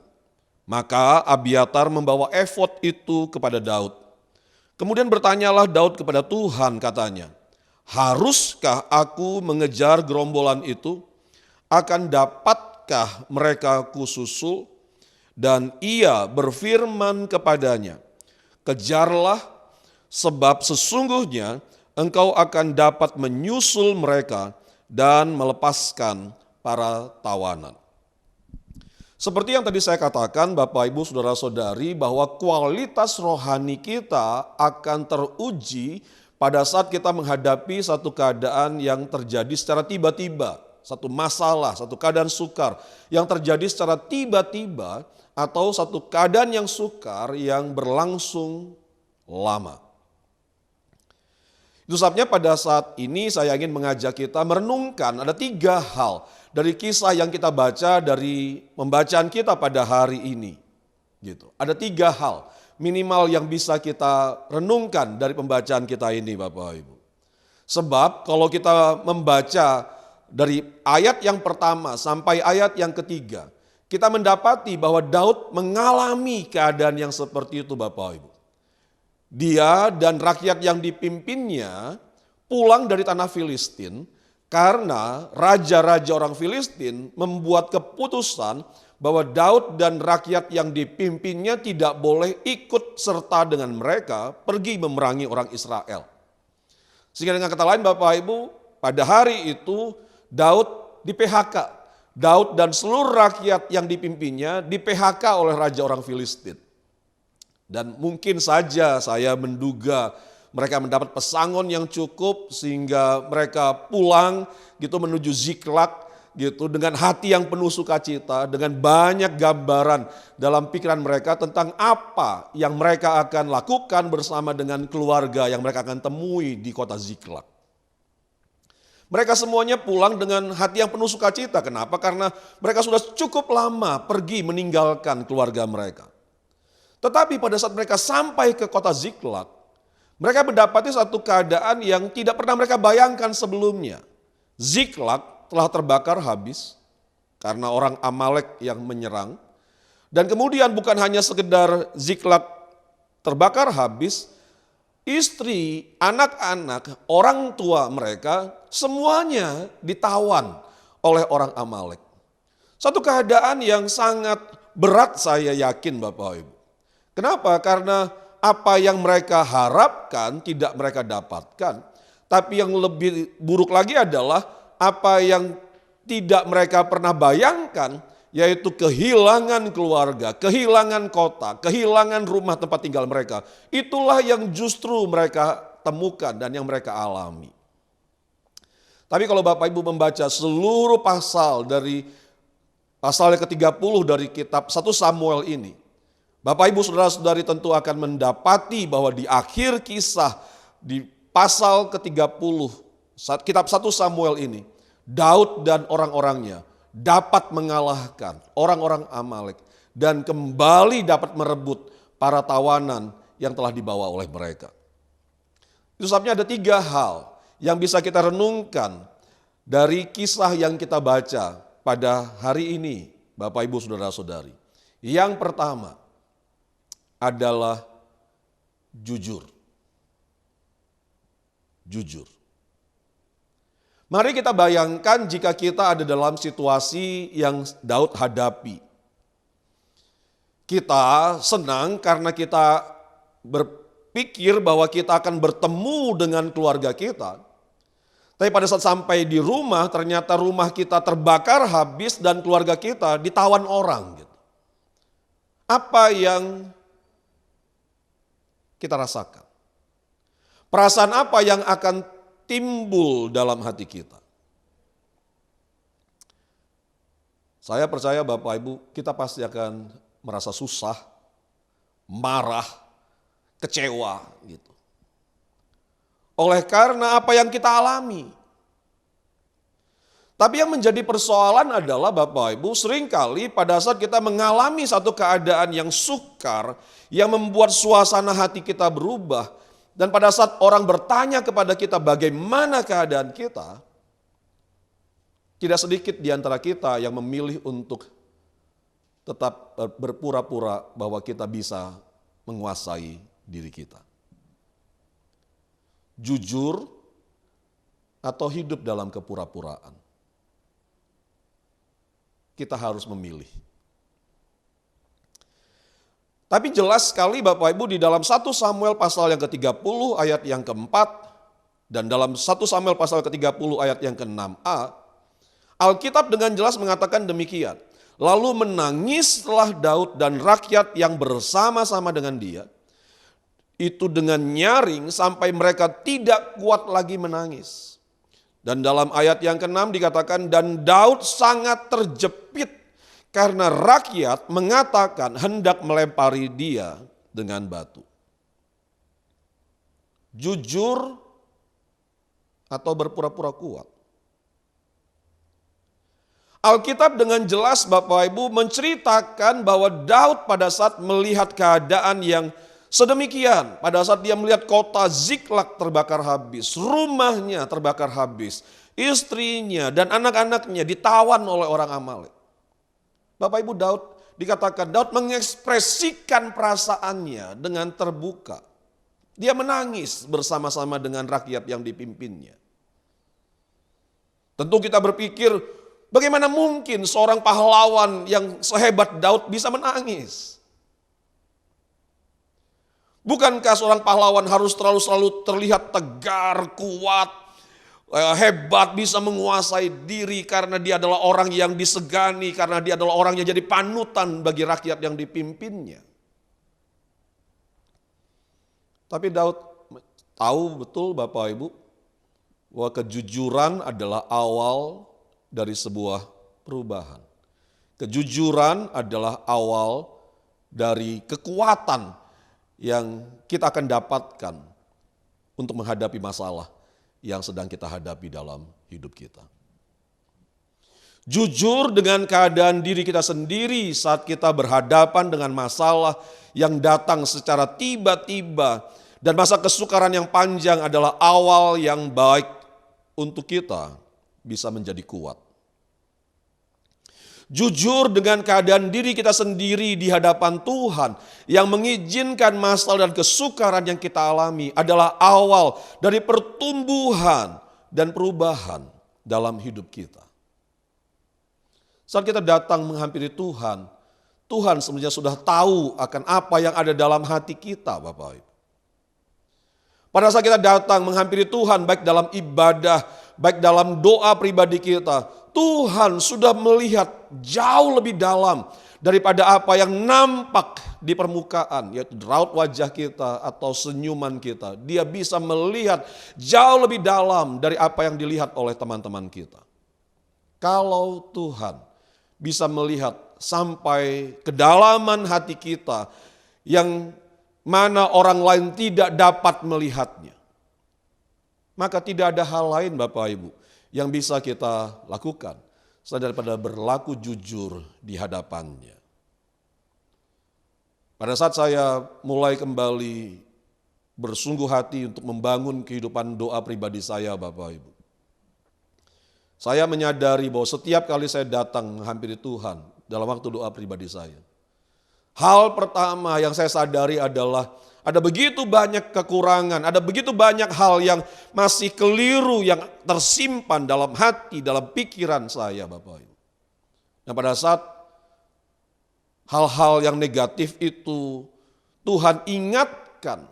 S6: Maka Abiatar membawa efod itu kepada Daud. Kemudian bertanyalah Daud kepada Tuhan, katanya, haruskah aku mengejar gerombolan itu? Akan dapatkah mereka kususul? Dan ia berfirman kepadanya, kejarlah, sebab sesungguhnya engkau akan dapat menyusul mereka dan melepaskan para tawanan. Seperti yang tadi saya katakan, Bapak Ibu Saudara-saudari, bahwa kualitas rohani kita akan teruji pada saat kita menghadapi satu keadaan yang terjadi secara tiba-tiba. Satu masalah, satu keadaan sukar yang terjadi secara tiba-tiba, atau satu keadaan yang sukar yang berlangsung lama. Itu sebabnya pada saat ini saya ingin mengajak kita merenungkan ada 3 hal dari kisah yang kita baca dari pembacaan kita pada hari ini. Gitu. Ada 3 hal minimal yang bisa kita renungkan dari pembacaan kita ini, Bapak Ibu. Sebab kalau kita membaca dari ayat yang pertama sampai ayat yang ketiga, kita mendapati bahwa Daud mengalami keadaan yang seperti itu, Bapak Ibu. Dia dan rakyat yang dipimpinnya pulang dari tanah Filistin karena raja-raja orang Filistin membuat keputusan bahwa Daud dan rakyat yang dipimpinnya tidak boleh ikut serta dengan mereka pergi memerangi orang Israel. Sehingga dengan kata lain, Bapak Ibu, pada hari itu Daud di PHK. Daud dan seluruh rakyat yang dipimpinnya di PHK oleh raja orang Filistin. Dan mungkin saja saya menduga mereka mendapat pesangon yang cukup sehingga mereka pulang gitu menuju Ziklag gitu dengan hati yang penuh sukacita, dengan banyak gambaran dalam pikiran mereka tentang apa yang mereka akan lakukan bersama dengan keluarga yang mereka akan temui di kota Ziklag. Mereka semuanya pulang dengan hati yang penuh sukacita. Kenapa? Karena mereka sudah cukup lama pergi meninggalkan keluarga mereka. Tetapi pada saat mereka sampai ke kota Ziklag, mereka mendapati satu keadaan yang tidak pernah mereka bayangkan sebelumnya. Ziklag telah terbakar habis karena orang Amalek yang menyerang. Dan kemudian bukan hanya sekedar Ziklag terbakar habis, istri, anak-anak, orang tua mereka semuanya ditawan oleh orang Amalek. Satu keadaan yang sangat berat saya yakin, Bapak Ibu. Kenapa? Karena apa yang mereka harapkan tidak mereka dapatkan. Tapi yang lebih buruk lagi adalah apa yang tidak mereka pernah bayangkan, yaitu kehilangan keluarga, kehilangan kota, kehilangan rumah tempat tinggal mereka. Itulah yang justru mereka temukan dan yang mereka alami. Tapi kalau Bapak Ibu membaca seluruh pasal dari pasal yang ke-30 dari kitab 1 Samuel ini, Bapak Ibu saudara-saudari tentu akan mendapati bahwa di akhir kisah di pasal ke-30 kitab 1 Samuel ini, Daud dan orang-orangnya dapat mengalahkan orang-orang Amalek dan kembali dapat merebut para tawanan yang telah dibawa oleh mereka. Itu sebabnya ada 3 hal yang bisa kita renungkan dari kisah yang kita baca pada hari ini, Bapak Ibu saudara-saudari. Yang pertama adalah jujur. Jujur. Mari kita bayangkan jika kita ada dalam situasi yang Daud hadapi. Kita senang karena kita berpikir bahwa kita akan bertemu dengan keluarga kita. Tapi pada saat sampai di rumah, ternyata rumah kita terbakar habis dan keluarga kita ditawan orang. Gitu. Apa yang kita rasakan? Perasaan apa yang akan timbul dalam hati kita? Saya percaya Bapak Ibu, kita pasti akan merasa susah, marah, kecewa gitu. Oleh karena apa yang kita alami. Tapi yang menjadi persoalan adalah Bapak Ibu, seringkali pada saat kita mengalami satu keadaan yang sukar, yang membuat suasana hati kita berubah, dan pada saat orang bertanya kepada kita bagaimana keadaan kita, tidak sedikit di antara kita yang memilih untuk tetap berpura-pura bahwa kita bisa menguasai diri kita. Jujur atau hidup dalam kepura-puraan. Kita harus memilih. Tapi jelas sekali Bapak Ibu di dalam 1 Samuel pasal yang ke-30 ayat yang ke-4 dan dalam 1 Samuel pasal ke-30 ayat yang ke-6a, Alkitab dengan jelas mengatakan demikian. Lalu menangislah Daud dan rakyat yang bersama-sama dengan dia, itu dengan nyaring sampai mereka tidak kuat lagi menangis. Dan dalam ayat yang ke-6 dikatakan, dan Daud sangat terjepit karena rakyat mengatakan hendak melempari dia dengan batu. Jujur atau berpura-pura kuat? Alkitab dengan jelas Bapak Ibu menceritakan bahwa Daud pada saat melihat keadaan yang sedemikian, pada saat dia melihat kota Ziklag terbakar habis, rumahnya terbakar habis, istrinya dan anak-anaknya ditawan oleh orang Amalek. Bapak Ibu, dikatakan Daud mengekspresikan perasaannya dengan terbuka. Dia menangis bersama-sama dengan rakyat yang dipimpinnya. Tentu kita berpikir, bagaimana mungkin seorang pahlawan yang sehebat Daud bisa menangis? Bukankah seorang pahlawan harus selalu terlihat tegar, kuat, hebat, bisa menguasai diri karena dia adalah orang yang disegani, karena dia adalah orang yang jadi panutan bagi rakyat yang dipimpinnya. Tapi Daud tahu betul Bapak Ibu bahwa kejujuran adalah awal dari sebuah perubahan. Kejujuran adalah awal dari kekuatan yang kita akan dapatkan untuk menghadapi masalah yang sedang kita hadapi dalam hidup kita. Jujur dengan keadaan diri kita sendiri saat kita berhadapan dengan masalah yang datang secara tiba-tiba, dan masa kesukaran yang panjang adalah awal yang baik untuk kita bisa menjadi kuat. Jujur dengan keadaan diri kita sendiri di hadapan Tuhan yang mengizinkan masalah dan kesukaran yang kita alami adalah awal dari pertumbuhan dan perubahan dalam hidup kita. Saat kita datang menghampiri Tuhan, Tuhan sebenarnya sudah tahu akan apa yang ada dalam hati kita, Bapak Ibu. Pada saat kita datang menghampiri Tuhan, baik dalam ibadah, baik dalam doa pribadi kita, Tuhan sudah melihat jauh lebih dalam daripada apa yang nampak di permukaan, yaitu raut wajah kita atau senyuman kita. Dia bisa melihat jauh lebih dalam dari apa yang dilihat oleh teman-teman kita. Kalau Tuhan bisa melihat sampai kedalaman hati kita yang mana orang lain tidak dapat melihatnya, maka tidak ada hal lain Bapak Ibu yang bisa kita lakukan selain daripada berlaku jujur di hadapannya. Pada saat saya mulai kembali bersungguh hati untuk membangun kehidupan doa pribadi saya Bapak Ibu, saya menyadari bahwa setiap kali saya datang menghampiri Tuhan dalam waktu doa pribadi saya, hal pertama yang saya sadari adalah ada begitu banyak kekurangan, ada begitu banyak hal yang masih keliru yang tersimpan dalam hati, dalam pikiran saya Bapak Ibu. Nah pada saat hal-hal yang negatif itu Tuhan ingatkan,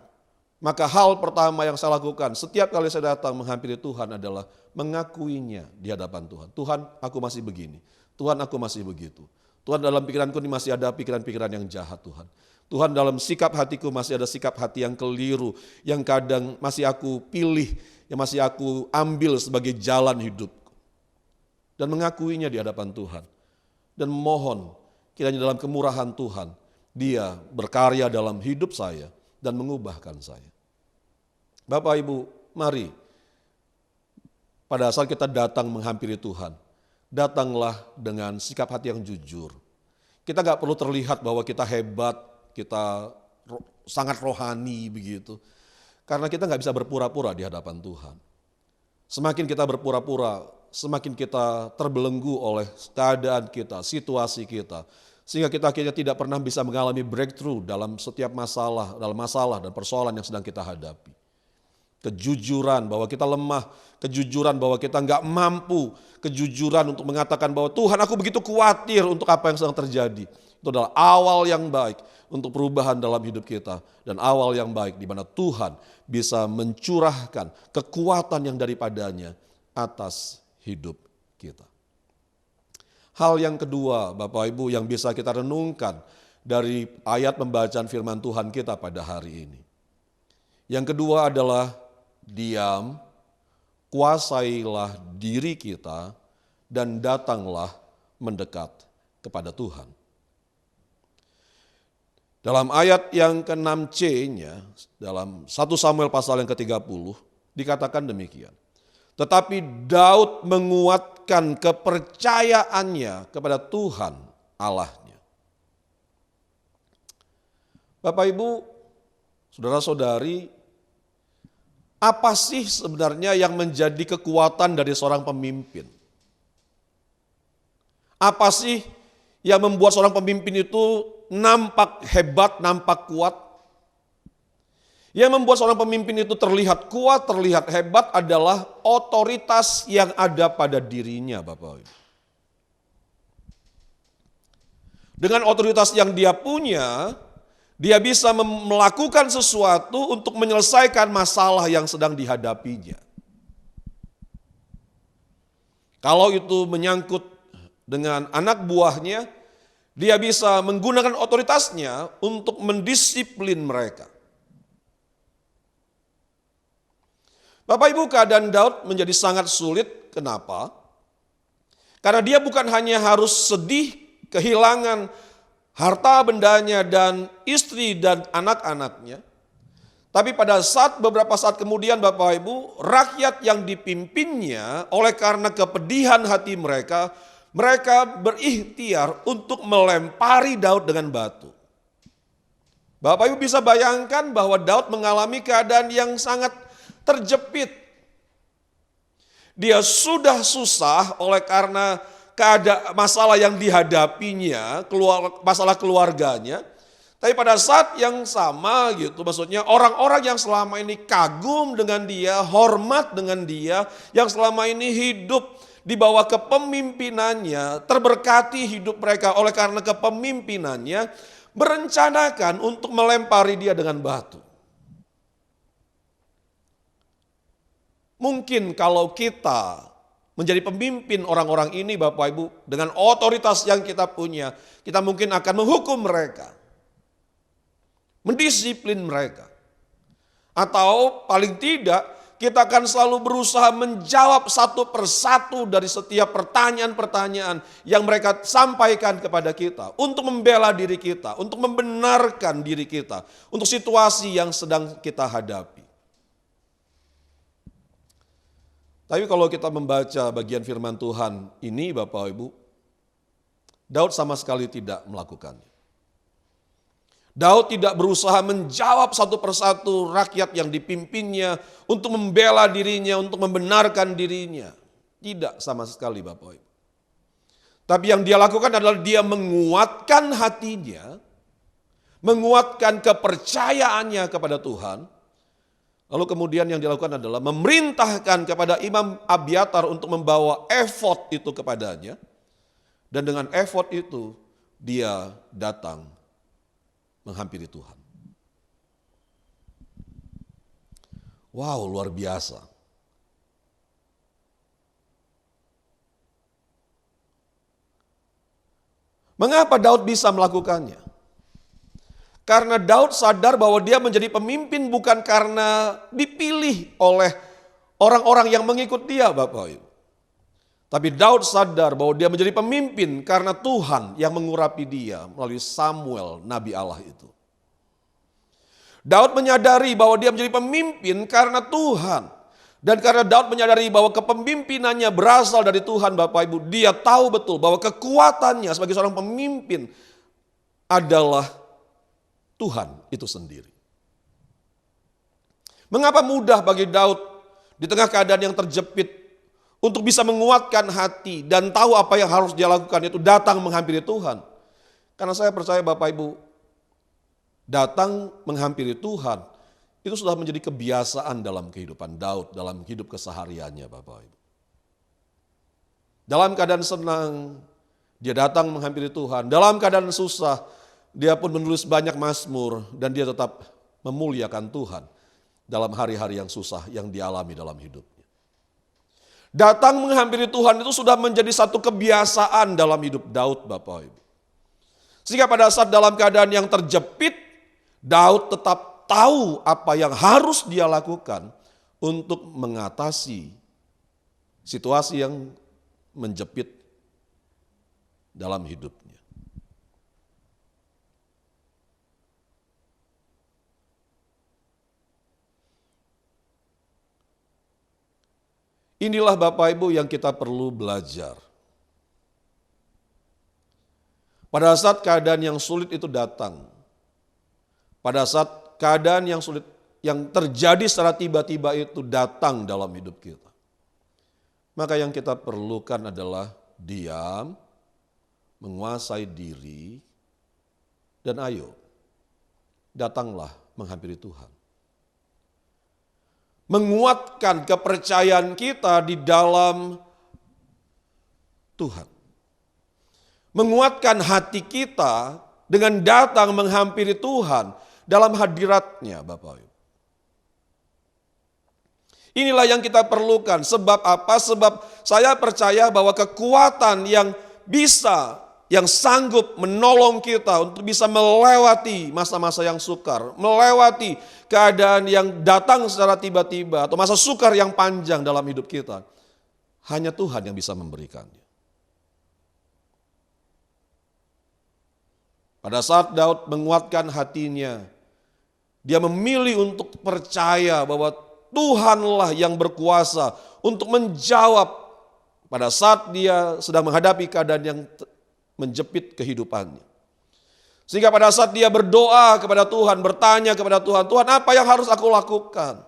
S6: maka hal pertama yang saya lakukan setiap kali saya datang menghampiri Tuhan adalah mengakuinya di hadapan Tuhan. Tuhan, aku masih begini. Tuhan, aku masih begitu. Tuhan, dalam pikiranku ini masih ada pikiran-pikiran yang jahat Tuhan. Tuhan, dalam sikap hatiku masih ada sikap hati yang keliru, yang kadang masih aku pilih, yang masih aku ambil sebagai jalan hidupku. Dan mengakuinya di hadapan Tuhan. Dan mohon kiranya dalam kemurahan Tuhan, Dia berkarya dalam hidup saya dan mengubahkan saya. Bapak Ibu, mari pada saat kita datang menghampiri Tuhan, datanglah dengan sikap hati yang jujur. Kita gak perlu terlihat bahwa kita hebat, kita sangat rohani begitu. Karena kita gak bisa berpura-pura di hadapan Tuhan. Semakin kita berpura-pura, semakin kita terbelenggu oleh keadaan kita, situasi kita. Sehingga kita akhirnya tidak pernah bisa mengalami breakthrough dalam setiap masalah, dan persoalan yang sedang kita hadapi. Kejujuran bahwa kita lemah, kejujuran bahwa kita nggak mampu, kejujuran untuk mengatakan bahwa Tuhan aku begitu khawatir untuk apa yang sedang terjadi. Itu adalah awal yang baik untuk perubahan dalam hidup kita. Dan awal yang baik di mana Tuhan bisa mencurahkan kekuatan yang daripadanya atas hidup kita. Hal yang kedua Bapak Ibu yang bisa kita renungkan dari ayat pembacaan firman Tuhan kita pada hari ini. Yang kedua adalah diam, kuasailah diri kita, dan datanglah mendekat kepada Tuhan. Dalam ayat yang ke-6c-nya, dalam 1 Samuel pasal yang ke-30, dikatakan demikian. Tetapi Daud menguatkan kepercayaannya kepada Tuhan Allahnya. Bapak Ibu, saudara-saudari, apa sih sebenarnya yang menjadi kekuatan dari seorang pemimpin? Apa sih yang membuat seorang pemimpin itu nampak hebat, nampak kuat? Yang membuat seorang pemimpin itu terlihat kuat, terlihat hebat adalah otoritas yang ada pada dirinya, Bapak Ibu. Dengan otoritas yang dia punya, dia bisa melakukan sesuatu untuk menyelesaikan masalah yang sedang dihadapinya. Kalau itu menyangkut dengan anak buahnya, dia bisa menggunakan otoritasnya untuk mendisiplin mereka. Bapak Ibu, keadaan Daud menjadi sangat sulit. Kenapa? Karena dia bukan hanya harus sedih, kehilangan harta bendanya dan istri dan anak-anaknya. Tapi pada beberapa saat kemudian Bapak Ibu, rakyat yang dipimpinnya oleh karena kepedihan hati mereka, mereka berikhtiar untuk melempari Daud dengan batu. Bapak Ibu bisa bayangkan bahwa Daud mengalami keadaan yang sangat terjepit. Dia sudah susah oleh karena masalah yang dihadapinya, masalah keluarganya. Tapi pada saat yang sama gitu, maksudnya orang-orang yang selama ini kagum dengan dia, hormat dengan dia, yang selama ini hidup di bawah kepemimpinannya, terberkati hidup mereka oleh karena kepemimpinannya, berencanakan untuk melempari dia dengan batu. Mungkin kalau kita menjadi pemimpin orang-orang ini Bapak Ibu, dengan otoritas yang kita punya, kita mungkin akan menghukum mereka, mendisiplin mereka. Atau paling tidak kita akan selalu berusaha menjawab satu persatu dari setiap pertanyaan-pertanyaan yang mereka sampaikan kepada kita. Untuk membela diri kita, untuk membenarkan diri kita, untuk situasi yang sedang kita hadapi. Tapi kalau kita membaca bagian firman Tuhan ini Bapak Ibu, Daud sama sekali tidak melakukannya. Daud tidak berusaha menjawab satu persatu rakyat yang dipimpinnya untuk membela dirinya, untuk membenarkan dirinya. Tidak sama sekali Bapak Ibu. Tapi yang dia lakukan adalah dia menguatkan hatinya, menguatkan kepercayaannya kepada Tuhan. Lalu kemudian yang dilakukan adalah memerintahkan kepada Imam Abiatar untuk membawa efod itu kepadanya. Dan dengan efod itu dia datang menghampiri Tuhan. Wow, luar biasa. Mengapa Daud bisa melakukannya? Karena Daud sadar bahwa dia menjadi pemimpin bukan karena dipilih oleh orang-orang yang mengikut dia, Bapak Ibu. Tapi Daud sadar bahwa dia menjadi pemimpin karena Tuhan yang mengurapi dia melalui Samuel, Nabi Allah itu. Daud menyadari bahwa dia menjadi pemimpin karena Tuhan. Dan karena Daud menyadari bahwa kepemimpinannya berasal dari Tuhan Bapak Ibu. Dia tahu betul bahwa kekuatannya sebagai seorang pemimpin adalah Tuhan itu sendiri. Mengapa mudah bagi Daud di tengah keadaan yang terjepit untuk bisa menguatkan hati dan tahu apa yang harus dia lakukan, yaitu datang menghampiri Tuhan. Karena saya percaya Bapak Ibu, datang menghampiri Tuhan itu sudah menjadi kebiasaan dalam kehidupan Daud, dalam hidup kesehariannya Bapak Ibu. Dalam keadaan senang, dia datang menghampiri Tuhan. Dalam keadaan susah, dia pun menulis banyak mazmur dan dia tetap memuliakan Tuhan dalam hari-hari yang susah yang dialami dalam hidupnya. Datang menghampiri Tuhan itu sudah menjadi satu kebiasaan dalam hidup Daud Bapak Ibu. Sehingga pada saat dalam keadaan yang terjepit, Daud tetap tahu apa yang harus dia lakukan untuk mengatasi situasi yang menjepit dalam hidupnya. Inilah Bapak Ibu yang kita perlu belajar. Pada saat keadaan yang sulit itu datang, pada saat keadaan yang sulit yang terjadi secara tiba-tiba itu datang dalam hidup kita, maka yang kita perlukan adalah diam, menguasai diri, dan ayo, datanglah menghampiri Tuhan. Menguatkan kepercayaan kita di dalam Tuhan. Menguatkan hati kita dengan datang menghampiri Tuhan dalam hadiratnya Bapak Ibu. Inilah yang kita perlukan. Sebab apa? Sebab saya percaya bahwa kekuatan yang bisa, yang sanggup menolong kita untuk bisa melewati masa-masa yang sukar, melewati keadaan yang datang secara tiba-tiba atau masa sukar yang panjang dalam hidup kita, hanya Tuhan yang bisa memberikannya. Pada saat Daud menguatkan hatinya, dia memilih untuk percaya bahwa Tuhanlah yang berkuasa untuk menjawab pada saat dia sedang menghadapi keadaan yang menjepit kehidupannya. Sehingga pada saat dia berdoa kepada Tuhan, bertanya kepada Tuhan, Tuhan apa yang harus aku lakukan?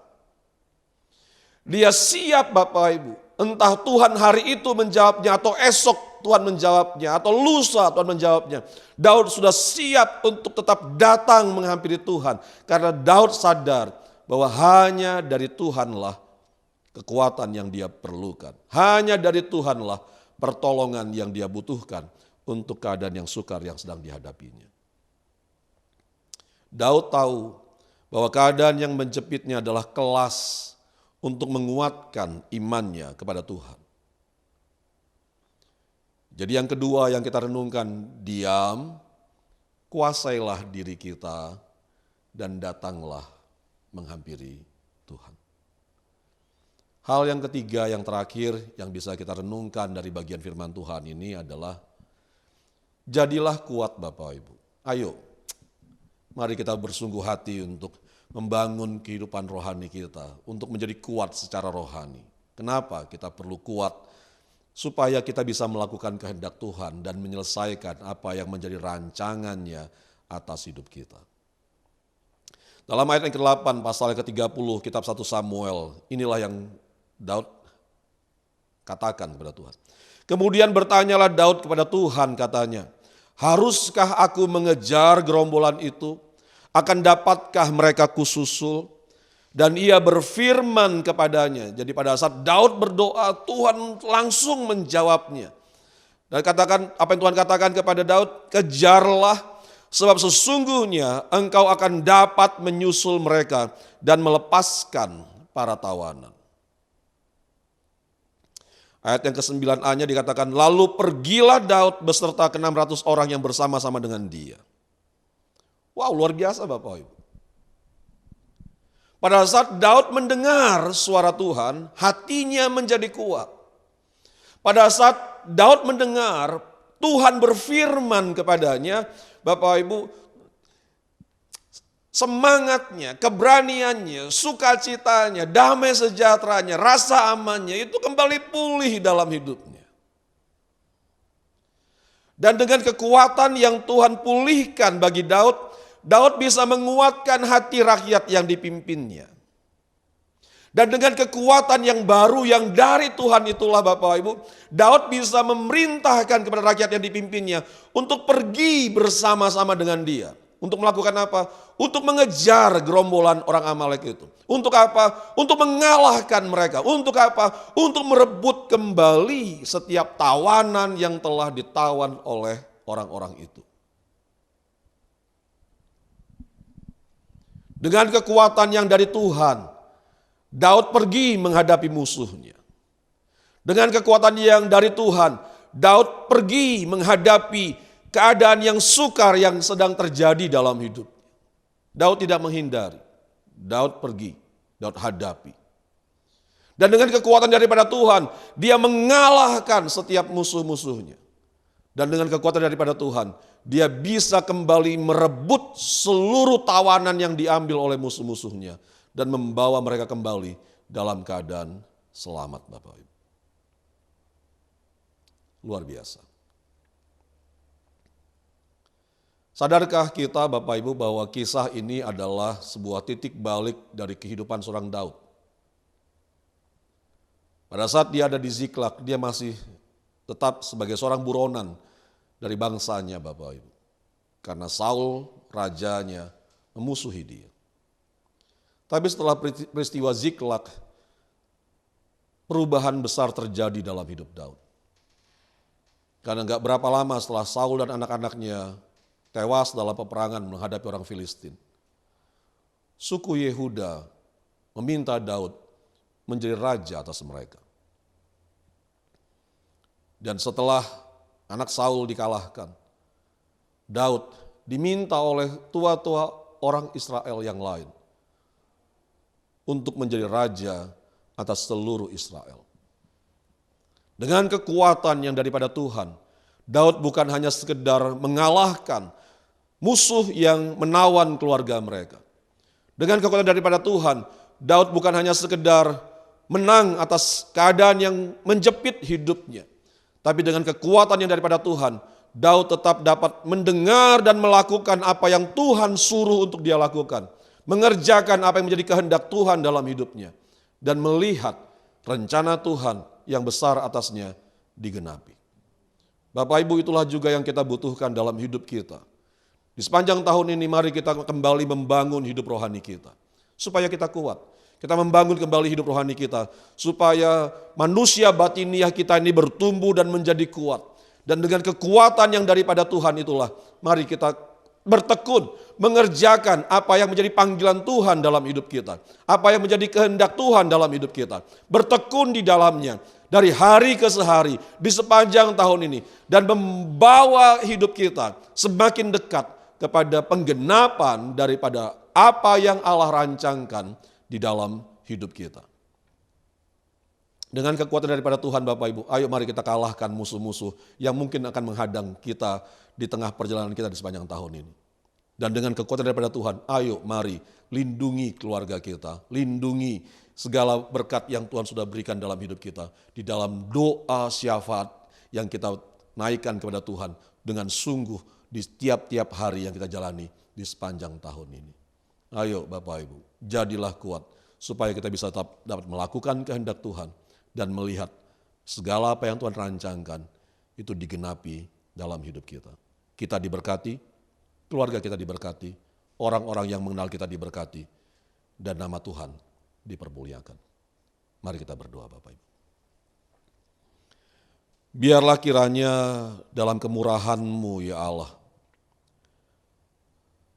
S6: Dia siap Bapak Ibu, entah Tuhan hari itu menjawabnya atau esok Tuhan menjawabnya atau lusa Tuhan menjawabnya. Daud sudah siap untuk tetap datang menghampiri Tuhan. Karena Daud sadar bahwa hanya dari Tuhanlah kekuatan yang dia perlukan. Hanya dari Tuhanlah pertolongan yang dia butuhkan untuk keadaan yang sukar yang sedang dihadapinya. Daud tahu bahwa keadaan yang menjepitnya adalah kelas untuk menguatkan imannya kepada Tuhan. Jadi yang kedua yang kita renungkan, diam, kuasailah diri kita, dan datanglah menghampiri Tuhan. Hal yang ketiga, yang terakhir yang bisa kita renungkan dari bagian firman Tuhan ini adalah jadilah kuat Bapak Ibu. Ayo, mari kita bersungguh hati untuk membangun kehidupan rohani kita, untuk menjadi kuat secara rohani. Kenapa kita perlu kuat? Supaya kita bisa melakukan kehendak Tuhan dan menyelesaikan apa yang menjadi rancangannya atas hidup kita. Dalam ayat yang ke-8 pasal yang ke-30 kitab 1 Samuel, inilah yang Daud katakan kepada Tuhan. Kemudian bertanyalah Daud kepada Tuhan, katanya, haruskah aku mengejar gerombolan itu? Akan dapatkah mereka kususul? Dan ia berfirman kepadanya. Jadi pada saat Daud berdoa, Tuhan langsung menjawabnya. Dan katakan apa yang Tuhan katakan kepada Daud, kejarlah sebab sesungguhnya engkau akan dapat menyusul mereka dan melepaskan para tawanan. Ayat yang ke-9a-nya dikatakan, lalu pergilah Daud beserta ke-600 orang yang bersama-sama dengan dia. Wow, luar biasa Bapak Ibu. Pada saat Daud mendengar suara Tuhan, hatinya menjadi kuat. Pada saat Daud mendengar Tuhan berfirman kepadanya, Bapak Ibu, semangatnya, keberaniannya, sukacitanya, damai sejahteranya, rasa amannya itu kembali pulih dalam hidupnya. Dan dengan kekuatan yang Tuhan pulihkan bagi Daud, Daud bisa menguatkan hati rakyat yang dipimpinnya. Dan dengan kekuatan yang baru yang dari Tuhan itulah Bapak Ibu, Daud bisa memerintahkan kepada rakyat yang dipimpinnya untuk pergi bersama-sama dengan dia. Untuk melakukan apa? Untuk mengejar gerombolan orang Amalek itu. Untuk apa? Untuk mengalahkan mereka. Untuk apa? Untuk merebut kembali setiap tawanan yang telah ditawan oleh orang-orang itu. Dengan kekuatan yang dari Tuhan, Daud pergi menghadapi musuhnya. Dengan kekuatan yang dari Tuhan, Daud pergi menghadapi keadaan yang sukar yang sedang terjadi dalam hidup. Daud tidak menghindari, Daud pergi, Daud hadapi. Dan dengan kekuatan daripada Tuhan, dia mengalahkan setiap musuh-musuhnya. Dan dengan kekuatan daripada Tuhan, dia bisa kembali merebut seluruh tawanan yang diambil oleh musuh-musuhnya. Dan membawa mereka kembali dalam keadaan selamat Bapak Ibu. Luar biasa. Sadarkah kita Bapak Ibu bahwa kisah ini adalah sebuah titik balik dari kehidupan seorang Daud. Pada saat dia ada di Ziklag, dia masih tetap sebagai seorang buronan dari bangsanya Bapak Ibu. Karena Saul, rajanya, memusuhi dia. Tapi setelah peristiwa Ziklag, perubahan besar terjadi dalam hidup Daud. Karena gak berapa lama setelah Saul dan anak-anaknya tewas dalam peperangan menghadapi orang Filistin, suku Yehuda meminta Daud menjadi raja atas mereka. Dan setelah anak Saul dikalahkan, Daud diminta oleh tua-tua orang Israel yang lain untuk menjadi raja atas seluruh Israel. Dengan kekuatan yang daripada Tuhan, Daud bukan hanya sekedar mengalahkan musuh yang menawan keluarga mereka. Dengan kekuatan daripada Tuhan, Daud bukan hanya sekedar menang atas keadaan yang menjepit hidupnya. Tapi dengan kekuatan yang daripada Tuhan, Daud tetap dapat mendengar dan melakukan apa yang Tuhan suruh untuk dia lakukan. Mengerjakan apa yang menjadi kehendak Tuhan dalam hidupnya. Dan melihat rencana Tuhan yang besar atasnya digenapi. Bapak Ibu, itulah juga yang kita butuhkan dalam hidup kita. Di sepanjang tahun ini mari kita kembali membangun hidup rohani kita. Supaya kita kuat. Kita membangun kembali hidup rohani kita. Supaya manusia batiniah kita ini bertumbuh dan menjadi kuat. Dan dengan kekuatan yang daripada Tuhan itulah, mari kita bertekun, mengerjakan apa yang menjadi panggilan Tuhan dalam hidup kita. Apa yang menjadi kehendak Tuhan dalam hidup kita. Bertekun di dalamnya. dari hari ke hari di sepanjang tahun ini dan membawa hidup kita semakin dekat kepada penggenapan daripada apa yang Allah rancangkan di dalam hidup kita. Dengan kekuatan daripada Tuhan Bapak Ibu, ayo mari kita kalahkan musuh-musuh yang mungkin akan menghadang kita di tengah perjalanan kita di sepanjang tahun ini. Dan dengan kekuatan daripada Tuhan, ayo mari lindungi keluarga kita, lindungi segala berkat yang Tuhan sudah berikan dalam hidup kita. Di dalam doa syafaat yang kita naikkan kepada Tuhan dengan sungguh di tiap-tiap hari yang kita jalani di sepanjang tahun ini. Ayo Bapak Ibu, jadilah kuat supaya kita bisa tetap dapat melakukan kehendak Tuhan dan melihat segala apa yang Tuhan rancangkan itu digenapi dalam hidup kita. Kita diberkati, keluarga kita diberkati, orang-orang yang mengenal kita diberkati, dan nama Tuhan dipermuliakan. Mari kita berdoa Bapak Ibu. Biarlah kiranya dalam kemurahan-Mu ya Allah,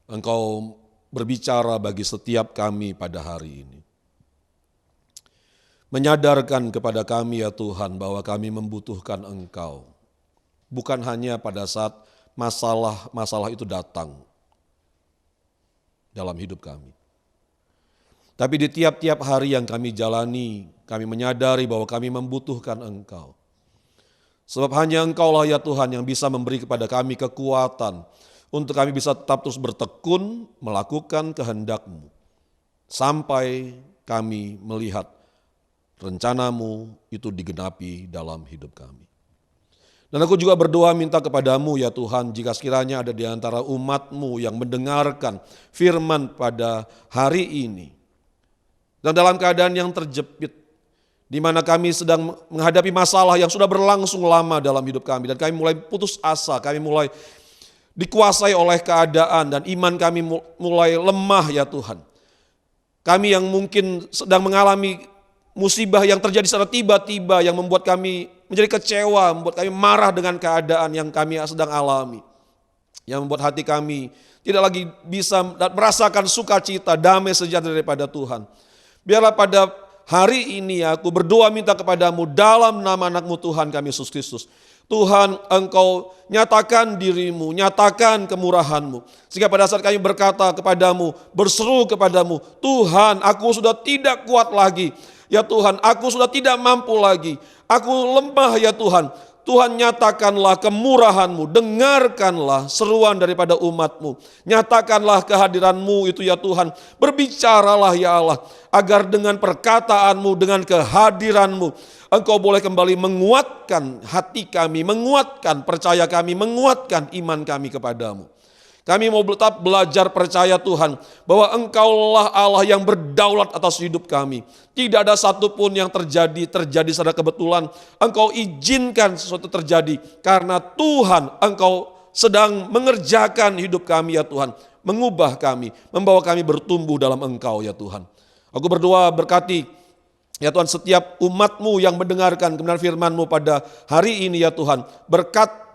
S6: Engkau berbicara bagi setiap kami pada hari ini. Menyadarkan kepada kami ya Tuhan bahwa kami membutuhkan Engkau. Bukan hanya pada saat masalah itu datang dalam hidup kami. Tapi di tiap-tiap hari yang kami jalani, kami menyadari bahwa kami membutuhkan Engkau. Sebab hanya Engkaulah ya Tuhan yang bisa memberi kepada kami kekuatan untuk kami bisa tetap terus bertekun melakukan kehendak-Mu. Sampai kami melihat rencana-Mu itu digenapi dalam hidup kami. Dan aku juga berdoa minta kepadamu ya Tuhan, jika sekiranya ada di antara umat-Mu yang mendengarkan firman pada hari ini, dan dalam keadaan yang terjepit, di mana kami sedang menghadapi masalah yang sudah berlangsung lama dalam hidup kami, dan kami mulai putus asa, kami mulai dikuasai oleh keadaan, dan iman kami mulai lemah ya Tuhan. Kami yang mungkin sedang mengalami musibah yang terjadi secara tiba-tiba yang membuat kami menjadi kecewa, membuat kami marah dengan keadaan yang kami sedang alami. Yang membuat hati kami tidak lagi bisa merasakan sukacita, damai sejahtera daripada Tuhan. Biarlah pada hari ini aku berdoa minta kepadamu dalam nama anak-Mu Tuhan kami Yesus Kristus. Tuhan, Engkau nyatakan diri-Mu, nyatakan kemurahan-Mu. Sehingga pada saat kami berkata kepadamu, berseru kepadamu, Tuhan aku sudah tidak kuat lagi. Ya Tuhan, aku sudah tidak mampu lagi. Aku lemah ya Tuhan. Tuhan nyatakanlah kemurahan-Mu, dengarkanlah seruan daripada umat-Mu. Nyatakanlah kehadiran-Mu itu ya Tuhan. Berbicaralah ya Allah, agar dengan perkataan-Mu, dengan kehadiran-Mu, Engkau boleh kembali menguatkan hati kami, menguatkan percaya kami, menguatkan iman kami kepadamu. Kami mau tetap belajar percaya Tuhan bahwa Engkaulah Allah yang berdaulat atas hidup kami. Tidak ada satupun yang terjadi secara kebetulan. Engkau izinkan sesuatu terjadi karena Tuhan Engkau sedang mengerjakan hidup kami ya Tuhan. Mengubah kami, membawa kami bertumbuh dalam Engkau ya Tuhan. Aku berdoa berkati ya Tuhan setiap umat-Mu yang mendengarkan kebenaran firman-Mu pada hari ini ya Tuhan. Berkati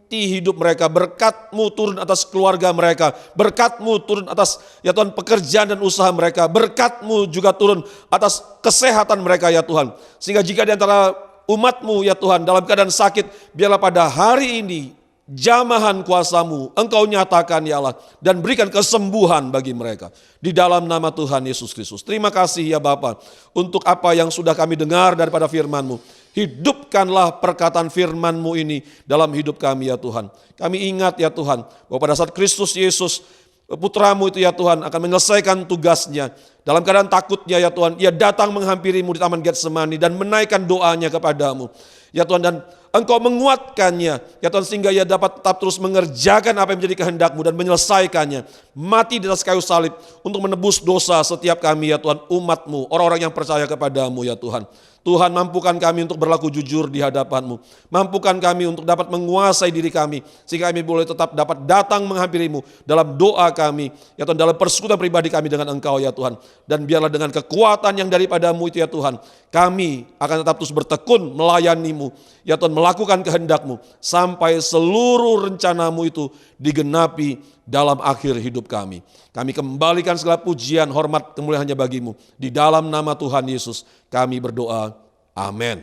S6: hidup mereka, berkat-Mu turun atas keluarga mereka, berkat-Mu turun atas ya Tuhan pekerjaan dan usaha mereka, berkat-Mu juga turun atas kesehatan mereka ya Tuhan. Sehingga jika di antara umat-Mu ya Tuhan dalam keadaan sakit, biarlah pada hari ini jamahan kuasa-Mu Engkau nyatakan ya Allah dan berikan kesembuhan bagi mereka. Di dalam nama Tuhan Yesus Kristus. Terima kasih ya Bapa untuk apa yang sudah kami dengar daripada firman-Mu. Hidupkanlah perkataan firman-Mu ini dalam hidup kami ya Tuhan. Kami ingat ya Tuhan bahwa pada saat Kristus Yesus Putra-Mu itu ya Tuhan akan menyelesaikan tugasnya. Dalam keadaan takutnya ya Tuhan, Ia datang menghampiri-Mu di Taman Getsemani dan menaikkan doanya kepadamu. Ya Tuhan, dan Engkau menguatkannya ya Tuhan sehingga Ia dapat tetap terus mengerjakan apa yang menjadi kehendak-Mu dan menyelesaikannya. Mati di atas kayu salib untuk menebus dosa setiap kami ya Tuhan, umat-Mu, orang-orang yang percaya kepadamu ya Tuhan. Tuhan, mampukan kami untuk berlaku jujur di hadapan-Mu. Mampukan kami untuk dapat menguasai diri kami sehingga kami boleh tetap dapat datang menghampiri-Mu dalam doa kami ya Tuhan, dalam persekutuan pribadi kami dengan Engkau ya Tuhan. Dan biarlah dengan kekuatan yang daripada-Mu itu ya Tuhan, kami akan tetap terus bertekun melayani-Mu ya Tuhan, melakukan kehendak-Mu sampai seluruh rencana-Mu itu digenapi dalam akhir hidup kami. Kami kembalikan segala pujian, hormat, kemuliaan hanya bagi-Mu. Di dalam nama Tuhan Yesus kami berdoa. Amin.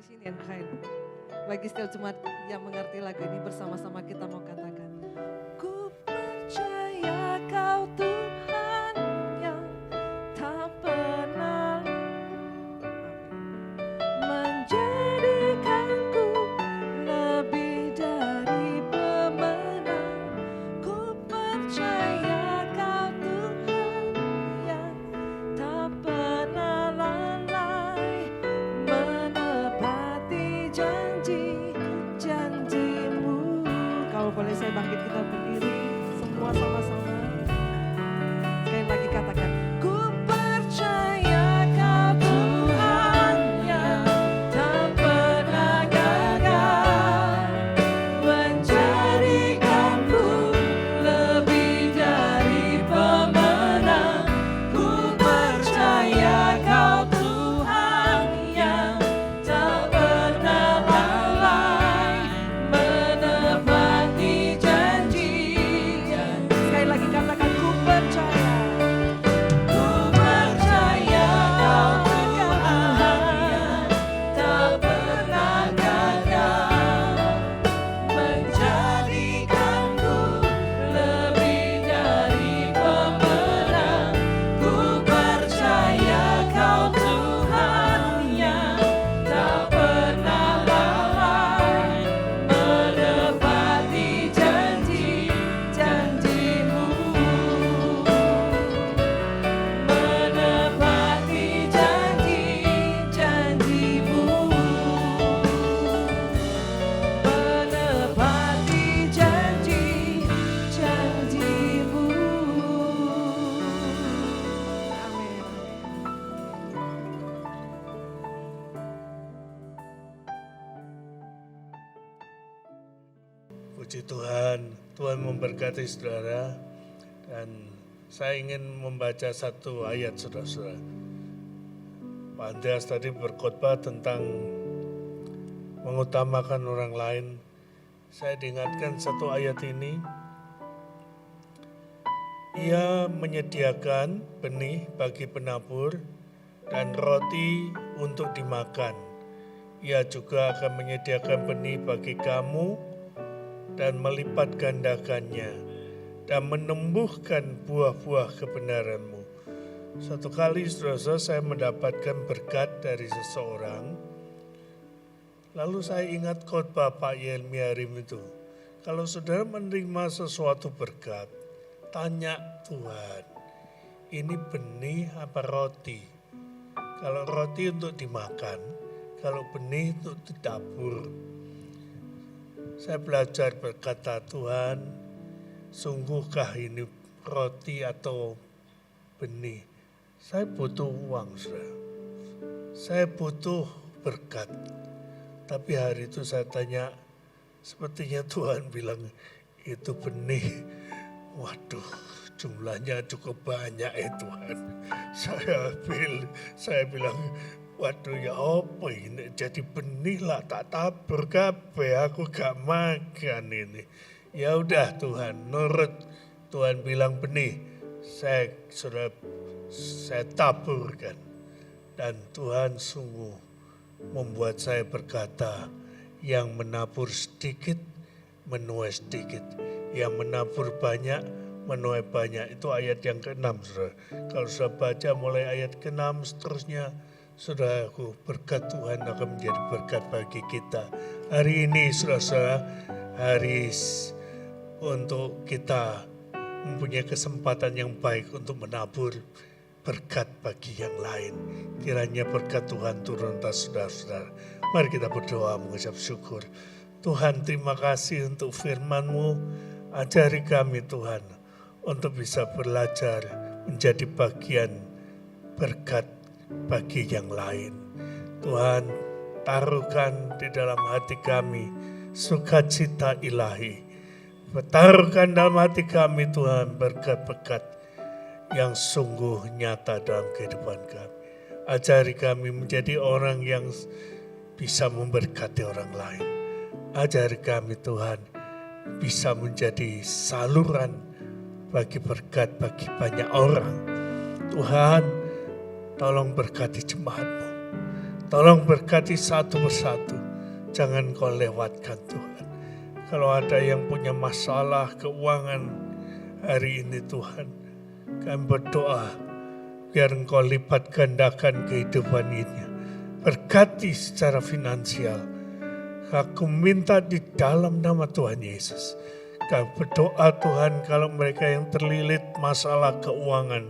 S2: sini yang kain. Bagi setiap jemaat yang mengerti lagu ini bersama-sama kita mau katakan. Ku percaya Kau Tuhan yang tak pernah menjadikanku lebih dari pemenang. Ku percaya Kau Tuhan yang tak pernah lalai menepati janji-janjimu. Kalau boleh saya bangkit, kita berdiri semua sama-sama. Sekali lagi katakan, ku percaya Kau Tuhan yang tak pernah gagal menjadikanku lebih dari pemenang. Ku percaya Kau Tuhan yang tak pernah lalai menepati janji. Sekali lagi katakan, ku percaya. Ku percaya Kau Tuhan yang tak pernah gagal menjadikanku lebih dari pemenang. Ku percaya Kau Tuhan yang tak pernah lalai menepati janji-janjimu. Menepati janji-janjimu. Menepati janji-janjimu. Amin.
S7: Puji Tuhan, Tuhan memberkati saudara, dan saya ingin membaca satu ayat saudara-saudara. Pak Andreas tadi berkhotbah tentang mengutamakan orang lain. Saya diingatkan satu ayat ini. Ia menyediakan benih bagi penabur dan roti untuk dimakan. Ia juga akan menyediakan benih bagi kamu dan melipat gandakannya dan menumbuhkan buah-buah kebenaranmu. Satu kali saudara, saya mendapatkan berkat dari seseorang. Lalu saya ingat khotbah Pak Yelmi Harim itu. Kalau saudara menerima sesuatu berkat, tanya Tuhan, ini benih apa roti? Kalau roti untuk dimakan, kalau benih untuk ditabur. Saya belajar berkata, Tuhan, sungguhkah ini roti atau benih? Saya butuh uang, saudara. Saya butuh berkat. Tapi hari itu saya tanya, sepertinya Tuhan bilang, itu benih. Waduh, jumlahnya cukup banyak Tuhan. Saya bilang, waduh ya apa ini, jadi benih lah tak tabur kabeh, aku gak makan ini. Ya udah Tuhan, nurut Tuhan bilang benih, saya taburkan. Dan Tuhan sungguh membuat saya berkata, yang menabur sedikit, menuai sedikit. Yang menabur banyak, menuai banyak. Itu ayat yang ke-6, saudara. Kalau sudah baca mulai ayat ke-6 seterusnya, saudaraku, berkat Tuhan akan menjadi berkat bagi kita. Hari ini, saudara, hari untuk kita mempunyai kesempatan yang baik untuk menabur berkat bagi yang lain. Kiranya berkat Tuhan turun atas saudara-saudara. Mari kita berdoa mengucap syukur. Tuhan, terima kasih untuk firman-Mu. Ajari kami Tuhan untuk bisa belajar menjadi bagian berkat bagi yang lain. Tuhan, taruhkan di dalam hati kami sukacita ilahi. Taruhkan dalam hati kami Tuhan berkat-berkat yang sungguh nyata dalam kehidupan kami. Ajari kami menjadi orang yang bisa memberkati orang lain. Ajari kami Tuhan bisa menjadi saluran bagi berkat bagi banyak orang. Tuhan, tolong berkati jemaat-Mu. Tolong berkati satu persatu. Jangan kau lewatkan Tuhan. Kalau ada yang punya masalah keuangan hari ini Tuhan, kami berdoa biar Engkau lipat gandakan kehidupan ini. Berkati secara finansial. Aku minta di dalam nama Tuhan Yesus. Kami berdoa Tuhan kalau mereka yang terlilit masalah keuangan,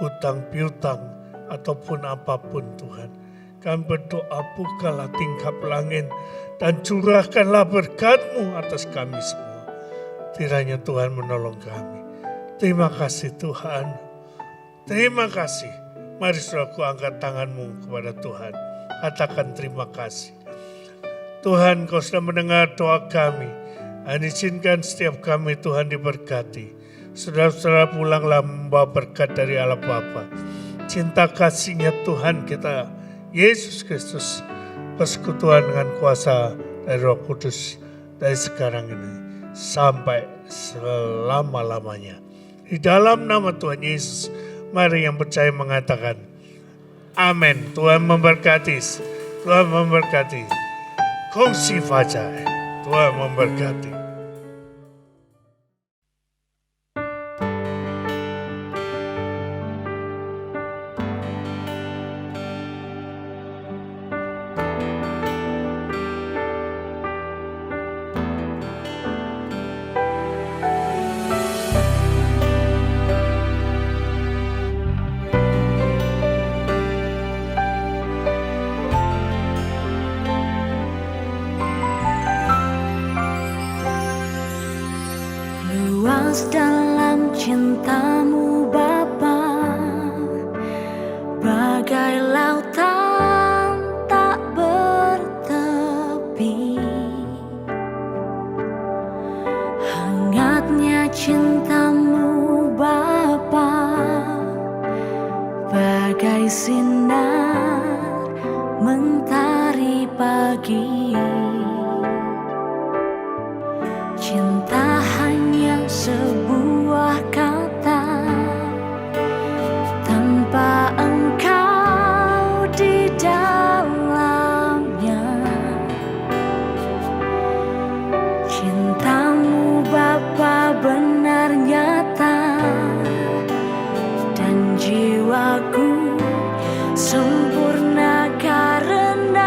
S7: hutang piutang ataupun apapun Tuhan. Kami berdoa bukalah tingkap langit dan curahkanlah berkat-Mu atas kami semua. Kiranya Tuhan menolong kami. Terima kasih Tuhan. Terima kasih. Mari saudaraku angkat tanganmu kepada Tuhan. Katakan terima kasih. Tuhan Kau sudah mendengar doa kami. Dan izinkan setiap kami Tuhan diberkati. Saudara-saudara pulanglah membawa berkat dari Allah Bapa. Cinta kasih-Nya Tuhan kita Yesus Kristus, persekutuan dengan kuasa dari Roh Kudus dari sekarang ini sampai selama-lamanya. Di dalam nama Tuhan Yesus, mari yang percaya mengatakan amin. Tuhan memberkati. Tuhan memberkati. Kongsi fajar. Tuhan memberkati.
S1: Luas dalam cinta-Mu Bapa, bagai lautan tak bertepi. Hangatnya cinta-Mu Bapa, bagai sinar mentari pagi. Cinta hanya sebuah kata, tanpa Engkau di dalamnya. Cinta-Mu Bapa benar nyata, dan jiwaku sempurna karenanya.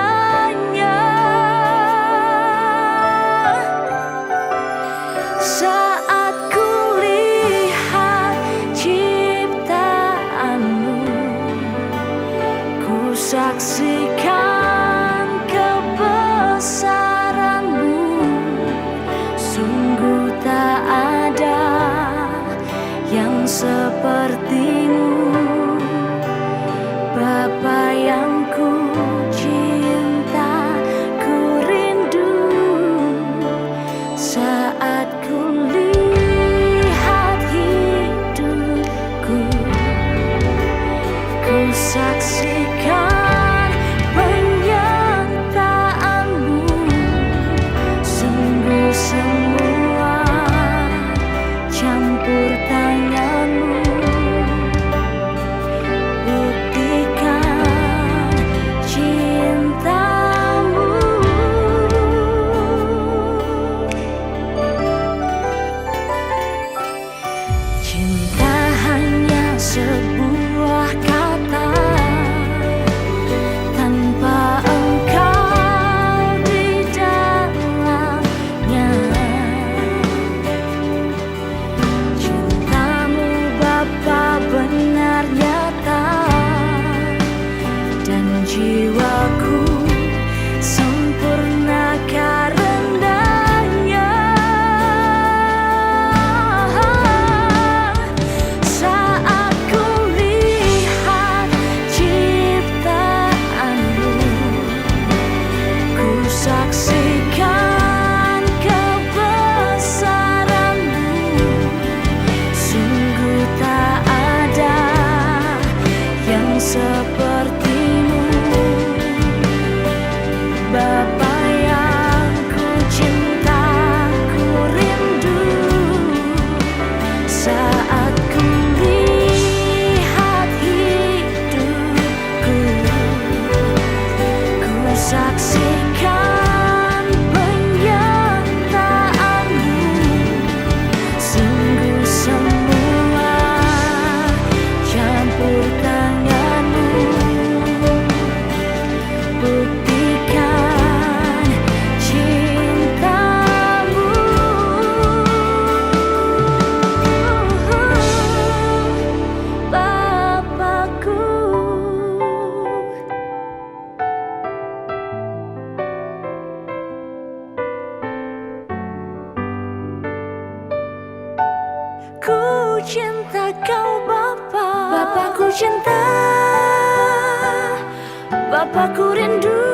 S1: cinta kau Bapa, Bapakku cinta, Bapakku rindu.